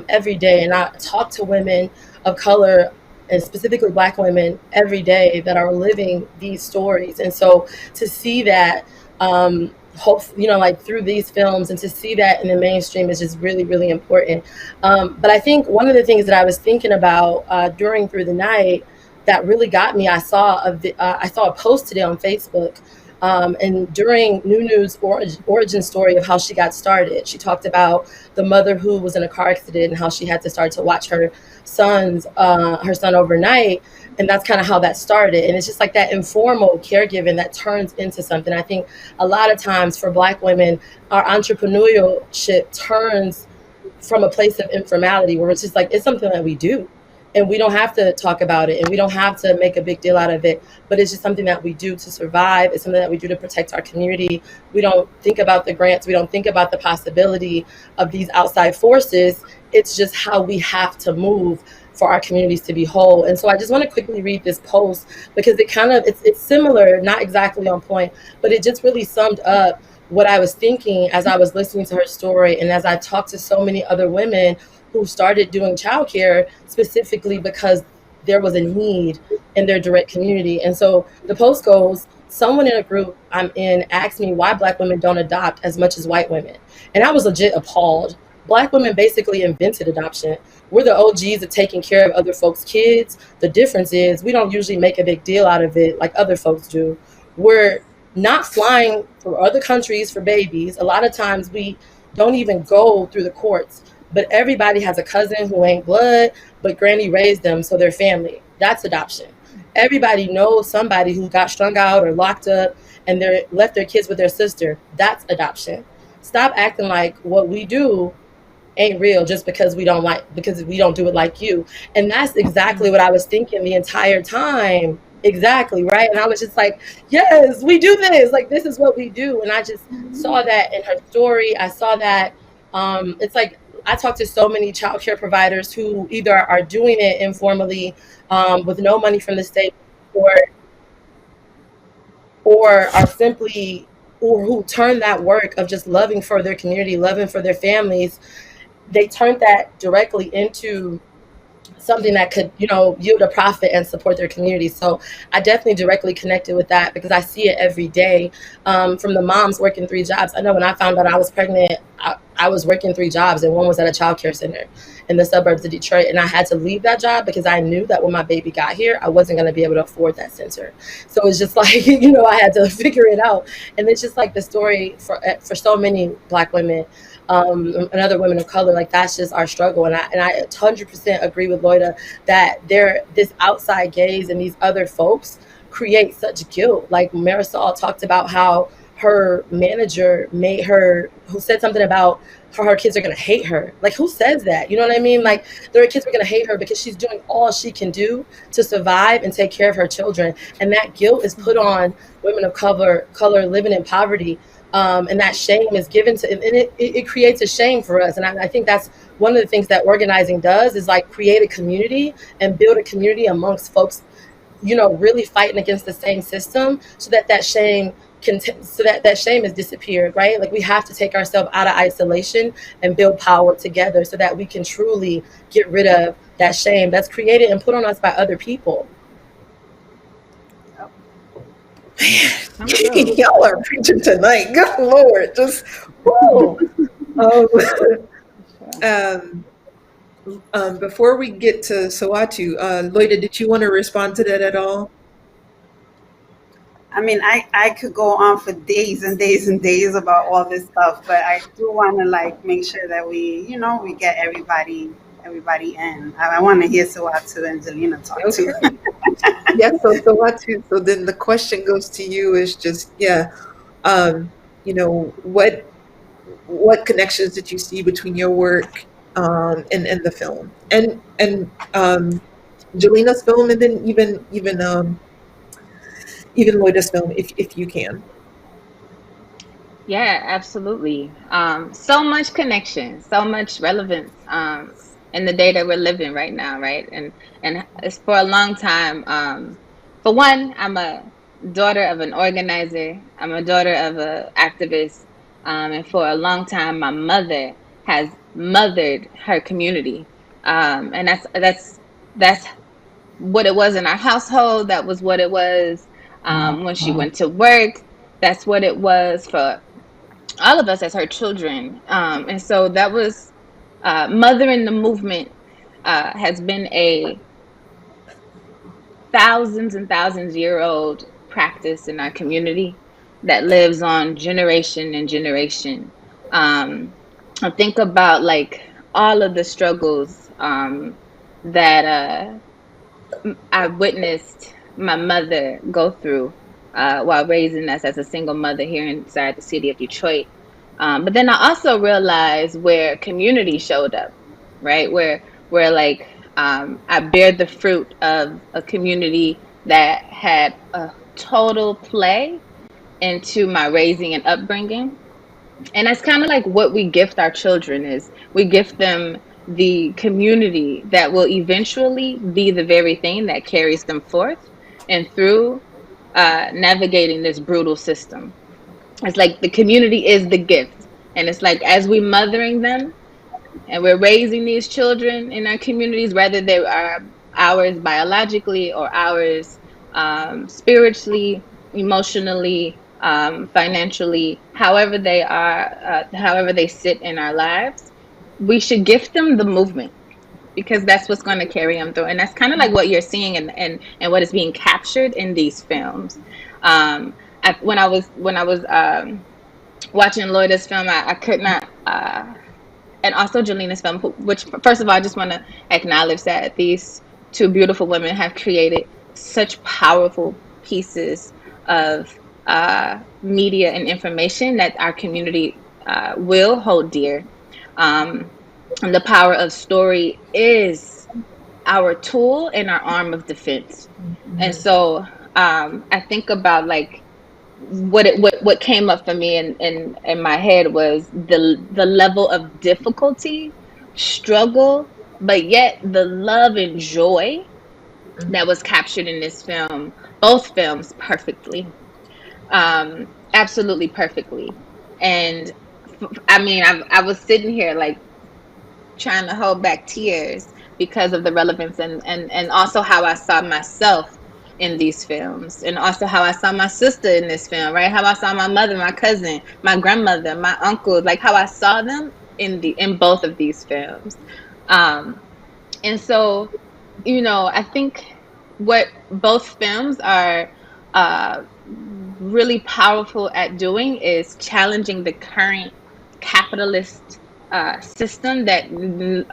every day. And I talk to women of color, and specifically Black women, every day that are living these stories. And so to see that, like through these films, and to see that in the mainstream is just really, really important. But I think one of the things that I was thinking about through the night that really got me, I saw a post today on Facebook, and during Nunu's origin story of how she got started, she talked about the mother who was in a car accident and how she had to start to watch her son overnight. And that's kind of how that started. And it's just like that informal caregiving that turns into something. I think a lot of times for Black women, our entrepreneurship turns from a place of informality where it's just like, it's something that we do. And we don't have to talk about it and we don't have to make a big deal out of it, but it's just something that we do to survive. It's something that we do to protect our community. We don't think about the grants. We don't think about the possibility of these outside forces. It's just how we have to move for our communities to be whole. And so I just want to quickly read this post because it's similar, not exactly on point, but it just really summed up what I was thinking as I was listening to her story. And as I talked to so many other women who started doing childcare specifically because there was a need in their direct community. And so the post goes, someone in a group I'm in asked me why Black women don't adopt as much as white women. And I was legit appalled Black women basically invented adoption. We're the OGs of taking care of other folks' kids. The difference is we don't usually make a big deal out of it like other folks do. We're not flying for other countries for babies. A lot of times we don't even go through the courts, but everybody has a cousin who ain't blood, but granny raised them, so they're family. That's adoption. Everybody knows somebody who got strung out or locked up and they left their kids with their sister. That's adoption. Stop acting like what we do ain't real just because we don't do it like you. And that's exactly what I was thinking the entire time. Exactly, right? And I was just like, yes, we do this. Like, this is what we do. And I just saw that in her story. I saw that it's like I talk to so many childcare providers who either are doing it informally with no money from the state, or are simply, or who turn that work of just loving for their community, loving for their families, they turned that directly into something that could, yield a profit and support their community. So I definitely directly connected with that because I see it every day from the moms working 3 jobs. I know when I found out I was pregnant, I was working 3 jobs, and one was at a child care center in the suburbs of Detroit. And I had to leave that job because I knew that when my baby got here, I wasn't going to be able to afford that center. So it's just like, I had to figure it out. And it's just like the story for so many Black women and other women of color, like that's just our struggle. And I 100% agree with Loida that this outside gaze and these other folks create such guilt. Like Marisol talked about how her manager who said something about how her kids are going to hate her. Like, who says that? You know what I mean? Like, their kids are going to hate her because she's doing all she can do to survive and take care of her children. And that guilt is put on women of color living in poverty. And that shame is given to, and it creates a shame for us. And I think that's one of the things that organizing does, is like create a community and build a community amongst folks, really fighting against the same system, so that shame has disappeared, right? Like, we have to take ourselves out of isolation and build power together so that we can truly get rid of that shame that's created and put on us by other people. Man, y'all are preaching tonight. Good Lord, just whoa. Before we get to Sawatu, Loida, did you want to respond to that at all? I mean, I could go on for days and days and days about all this stuff, but I do want to make sure that we get everybody in. I want to hear Sawatu and Zelina talk too. Yeah, so Sawatu. So then the question goes to you is just, what connections did you see between your work and the film and Jelina's film, and then even Loida's film, if you can. Yeah, absolutely. So much connection, so much relevance in the day that we're living right now, right? And it's for a long time. For one, I'm a daughter of an organizer. I'm a daughter of an activist. And for a long time, my mother has mothered her community. And that's what it was in our household. That was what it was when she went to work. That's what it was for all of us as her children. And so that was mothering the movement has been a thousands and thousands year old practice in our community that lives on generation and generation. I think about all of the struggles that I witnessed my mother go through while raising us as a single mother here inside the city of Detroit. But then I also realized where community showed up, right? Where I bear the fruit of a community that had a total play into my raising and upbringing. And that's kind of like what we gift our children is we gift them the community that will eventually be the very thing that carries them forth and through navigating this brutal system. It's like the community is the gift. And it's like, as we mothering them and we're raising these children in our communities, whether they are ours biologically or ours spiritually, emotionally, financially, however they are, however they sit in our lives, we should gift them the movement, because that's what's going to carry them through. And that's kind of like what you're seeing and what is being captured in these films. When I was watching Loida's film, I could not, and also Jeleena's film, which, first of all, I just want to acknowledge that these two beautiful women have created such powerful pieces of media and information that our community will hold dear. And the power of story is our tool and our arm of defense. And so I think about like what came up for me in my head was the level of difficulty, struggle, but yet the love and joy that was captured in this film, both films, perfectly, absolutely perfectly. And I mean, I was sitting here like trying to hold back tears because of the relevance and also how I saw myself in these films, and also how I saw my sister in this film, right? How I saw my mother, my cousin, my grandmother, my uncle, like how I saw them in both of these films. And so, you know, I think what both films are really powerful at doing is challenging the current capitalist system that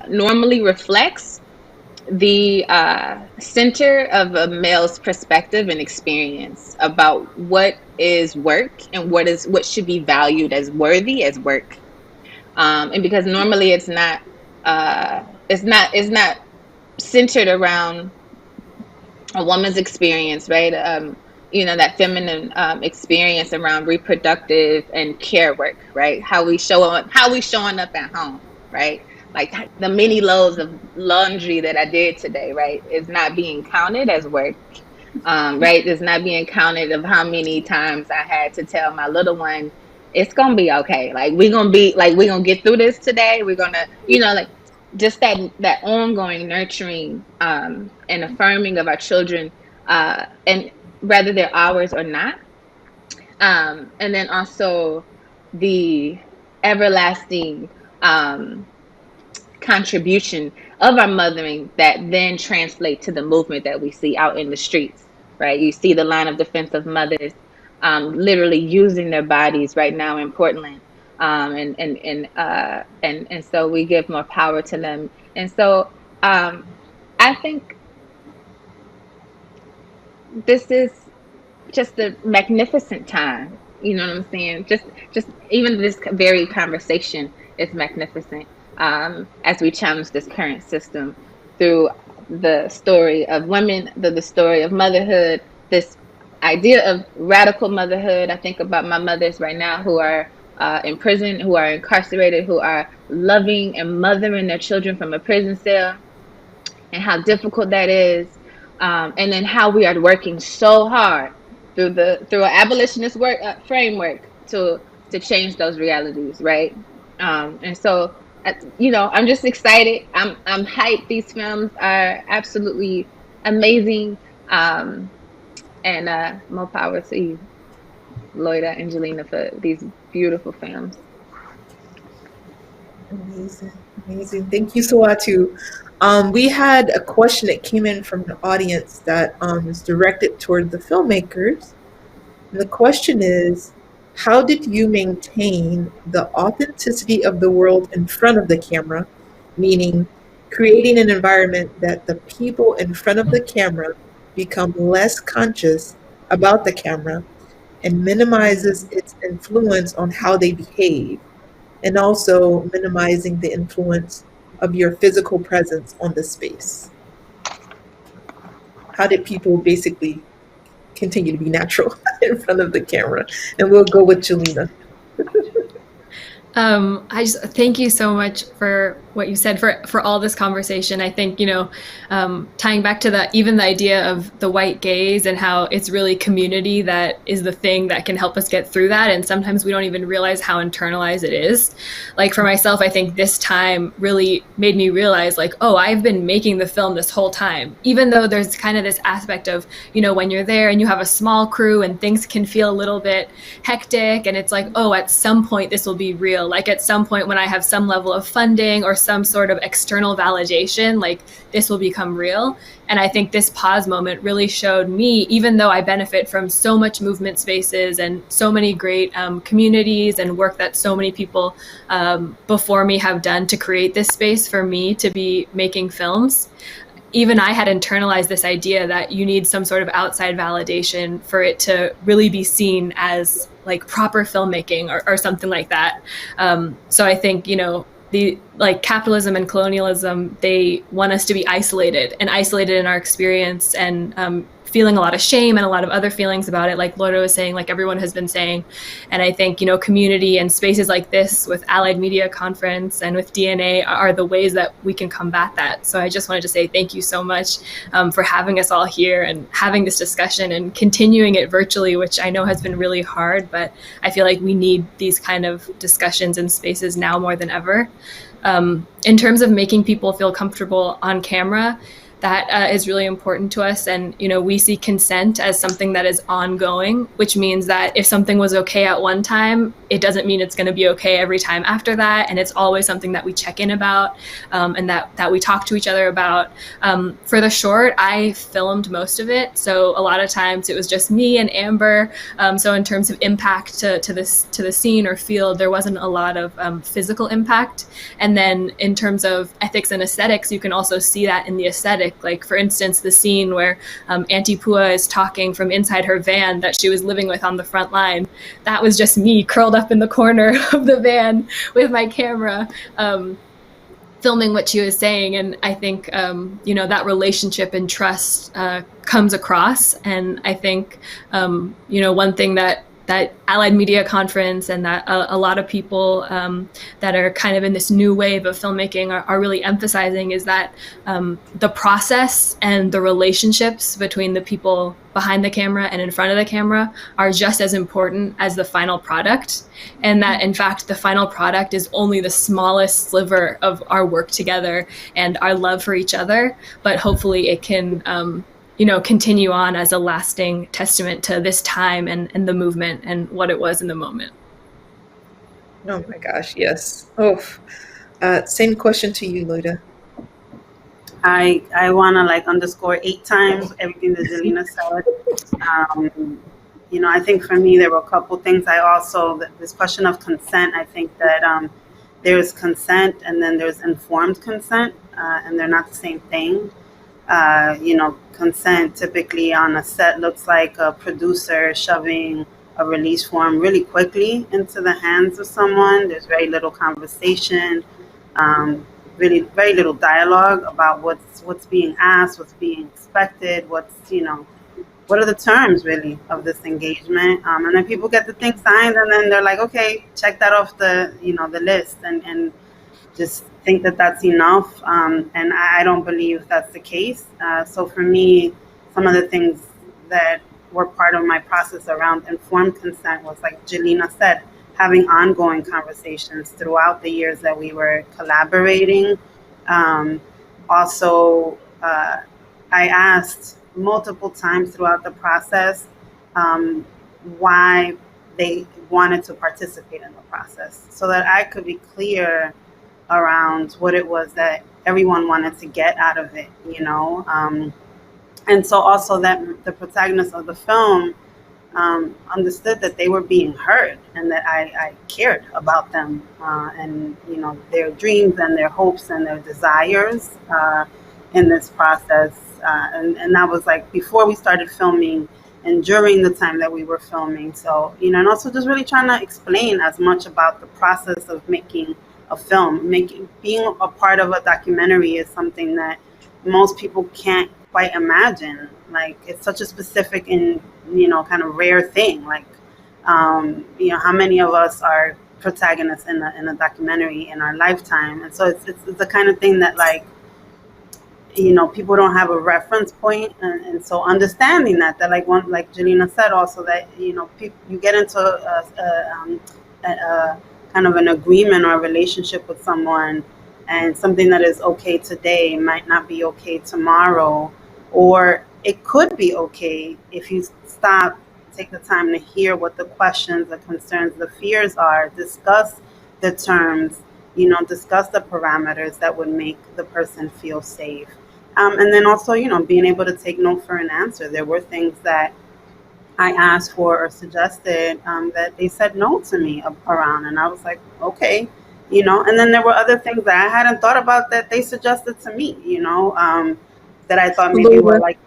normally reflects the center of a male's perspective and experience about what is work and what should be valued as worthy as work. And because normally it's not centered around a woman's experience, right? You know, that feminine experience around reproductive and care work, right? How we showing up at home, right? Like the many loads of laundry that I did today, right, is not being counted as work, right? It's not being counted of how many times I had to tell my little one, it's gonna be okay. Like we're gonna get through this today. We're gonna, you know, like just that ongoing nurturing and affirming of our children, and whether they're ours or not. And then also the everlasting contribution of our mothering that then translate to the movement that we see out in the streets, right? You see the line of defense of mothers literally using their bodies right now in Portland, and so we give more power to them. And so I think this is just a magnificent time. You know what I'm saying? Just even this very conversation is magnificent. As we challenge this current system through the story of women, the story of motherhood, this idea of radical motherhood. I think about my mothers right now who are in prison, who are incarcerated, who are loving and mothering their children from a prison cell, and how difficult that is. And then how we are working so hard through an abolitionist framework to change those realities, right? And so, you know, I'm just excited. I'm hyped. These films are absolutely amazing. And more power to you, Loida and Jeleena, for these beautiful films. Amazing. Thank you, Sawatu. We had a question that came in from the audience that is directed toward the filmmakers. And the question is, how did you maintain the authenticity of the world in front of the camera, meaning creating an environment that the people in front of the camera become less conscious about the camera and minimizes its influence on how they behave, and also minimizing the influence of your physical presence on the space? How did people basically continue to be natural in front of the camera? And we'll go with Jeleena. I just thank you so much for what you said, for all this conversation. I think, you know, tying back to even the idea of the white gaze and how it's really community that is the thing that can help us get through that. And sometimes we don't even realize how internalized it is. Like for myself, I think this time really made me realize like, oh, I've been making the film this whole time, even though there's kind of this aspect of, you know, when you're there and you have a small crew and things can feel a little bit hectic and it's like, oh, at some point this will be real. like at some point when I have some level of funding or some sort of external validation, like this will become real. And I think this pause moment really showed me, even though I benefit from so much movement spaces and so many great communities and work that so many people before me have done to create this space for me to be making films, even I had internalized this idea that you need some sort of outside validation for it to really be seen as like proper filmmaking or something like that. So I think, the like capitalism and colonialism, they want us to be isolated in our experience and feeling a lot of shame and a lot of other feelings about it, like Lourdes was saying, like everyone has been saying. And I think, community and spaces like this with Allied Media Conference and with DNA are the ways that we can combat that. So I just wanted to say thank you so much for having us all here and having this discussion and continuing it virtually, which I know has been really hard, but I feel like we need these kind of discussions and spaces now more than ever. In terms of making people feel comfortable on camera, that is really important to us. And, we see consent as something that is ongoing, which means that if something was okay at one time, it doesn't mean it's going to be okay every time after that. And it's always something that we check in about and that we talk to each other about. For the short, I filmed most of it. So a lot of times it was just me and Amber. So in terms of impact to the scene or field, there wasn't a lot of physical impact. And then in terms of ethics and aesthetics, you can also see that in the aesthetic. Like, for instance, the scene where Auntie Pua is talking from inside her van that she was living with on the front line. That was just me curled up in the corner of the van with my camera, filming what she was saying. And I think, that relationship and trust comes across. And I think, one thing that Allied Media Conference and that a lot of people that are kind of in this new wave of filmmaking are really emphasizing is that the process and the relationships between the people behind the camera and in front of the camera are just as important as the final product. And that, in fact, the final product is only the smallest sliver of our work together and our love for each other. But hopefully it can continue on as a lasting testament to this time and the movement and what it was in the moment. Oh my gosh, yes. Same question to you, Lourdes. I want to underscore 8 times everything that Jelena said. I think for me, there were a couple things. This question of consent, I think that there's consent and then there's informed consent, and they're not the same thing. Consent typically on a set looks like a producer shoving a release form really quickly into the hands of someone. There's very little conversation, really very little dialogue about what's being asked, what's being expected, what are the terms really of this engagement. And then people get the thing signed and then they're like, okay, check that off the list and just think that that's enough, and I don't believe that's the case. So for me, some of the things that were part of my process around informed consent was, like Jelena said, having ongoing conversations throughout the years that we were collaborating. Also, I asked multiple times throughout the process why they wanted to participate in the process so that I could be clear around what it was that everyone wanted to get out of it, and so also that the protagonists of the film understood that they were being heard and that I cared about them and their dreams and their hopes and their desires in this process, and that was like before we started filming and during the time that we were filming. So and also just really trying to explain as much about the process of making a film. Being a part of a documentary is something that most people can't quite imagine. Like, it's such a specific and kind of rare thing. Like, how many of us are protagonists in a documentary in our lifetime? And so it's the kind of thing that people don't have a reference point, and so understanding that like Jelena said also that you get into a kind of an agreement or a relationship with someone, and something that is okay today might not be okay tomorrow, or it could be okay if you take the time to hear what the questions, the concerns, the fears are, discuss the terms, discuss the parameters that would make the person feel safe. And then also, being able to take no for an answer. There were things that I asked for or suggested that they said no to me around. And I was like, okay, and then there were other things that I hadn't thought about that they suggested to me, that I thought maybe were like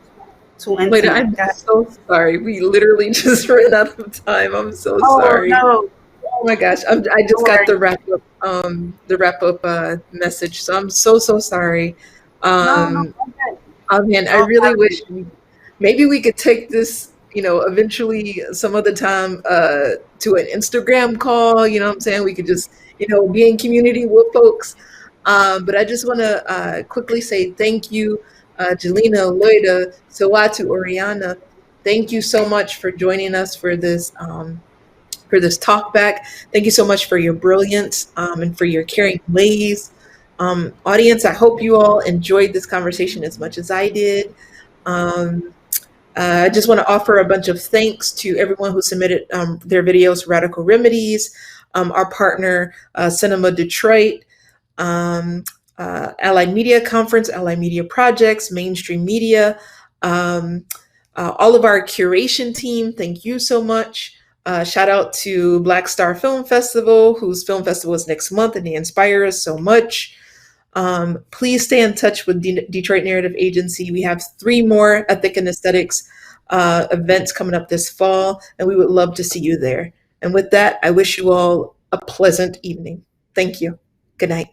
too intimate. I'm so sorry. We literally just ran out of time. I'm so sorry. No. Oh my gosh. I just got the wrap up message. So I'm so sorry. Oh man, I really wish maybe we could take this, eventually some other time to an Instagram call. You know what I'm saying? We could just, be in community with folks. But I just want to quickly say thank you, Jelena, Loida, Sawatu, Oriana. Thank you so much for joining us for this talk back. Thank you so much for your brilliance and for your caring ways. Audience, I hope you all enjoyed this conversation as much as I did. I just want to offer a bunch of thanks to everyone who submitted their videos, Radical Remedies, our partner, Cinema Detroit, Allied Media Conference, Allied Media Projects, Mainstream Media, all of our curation team. Thank you so much. Shout out to Black Star Film Festival, whose film festival is next month, and they inspire us so much. Please stay in touch with Detroit Narrative Agency. We have 3 more Ethic and Aesthetics events coming up this fall, and we would love to see you there. And with that, I wish you all a pleasant evening. Thank you. Good night.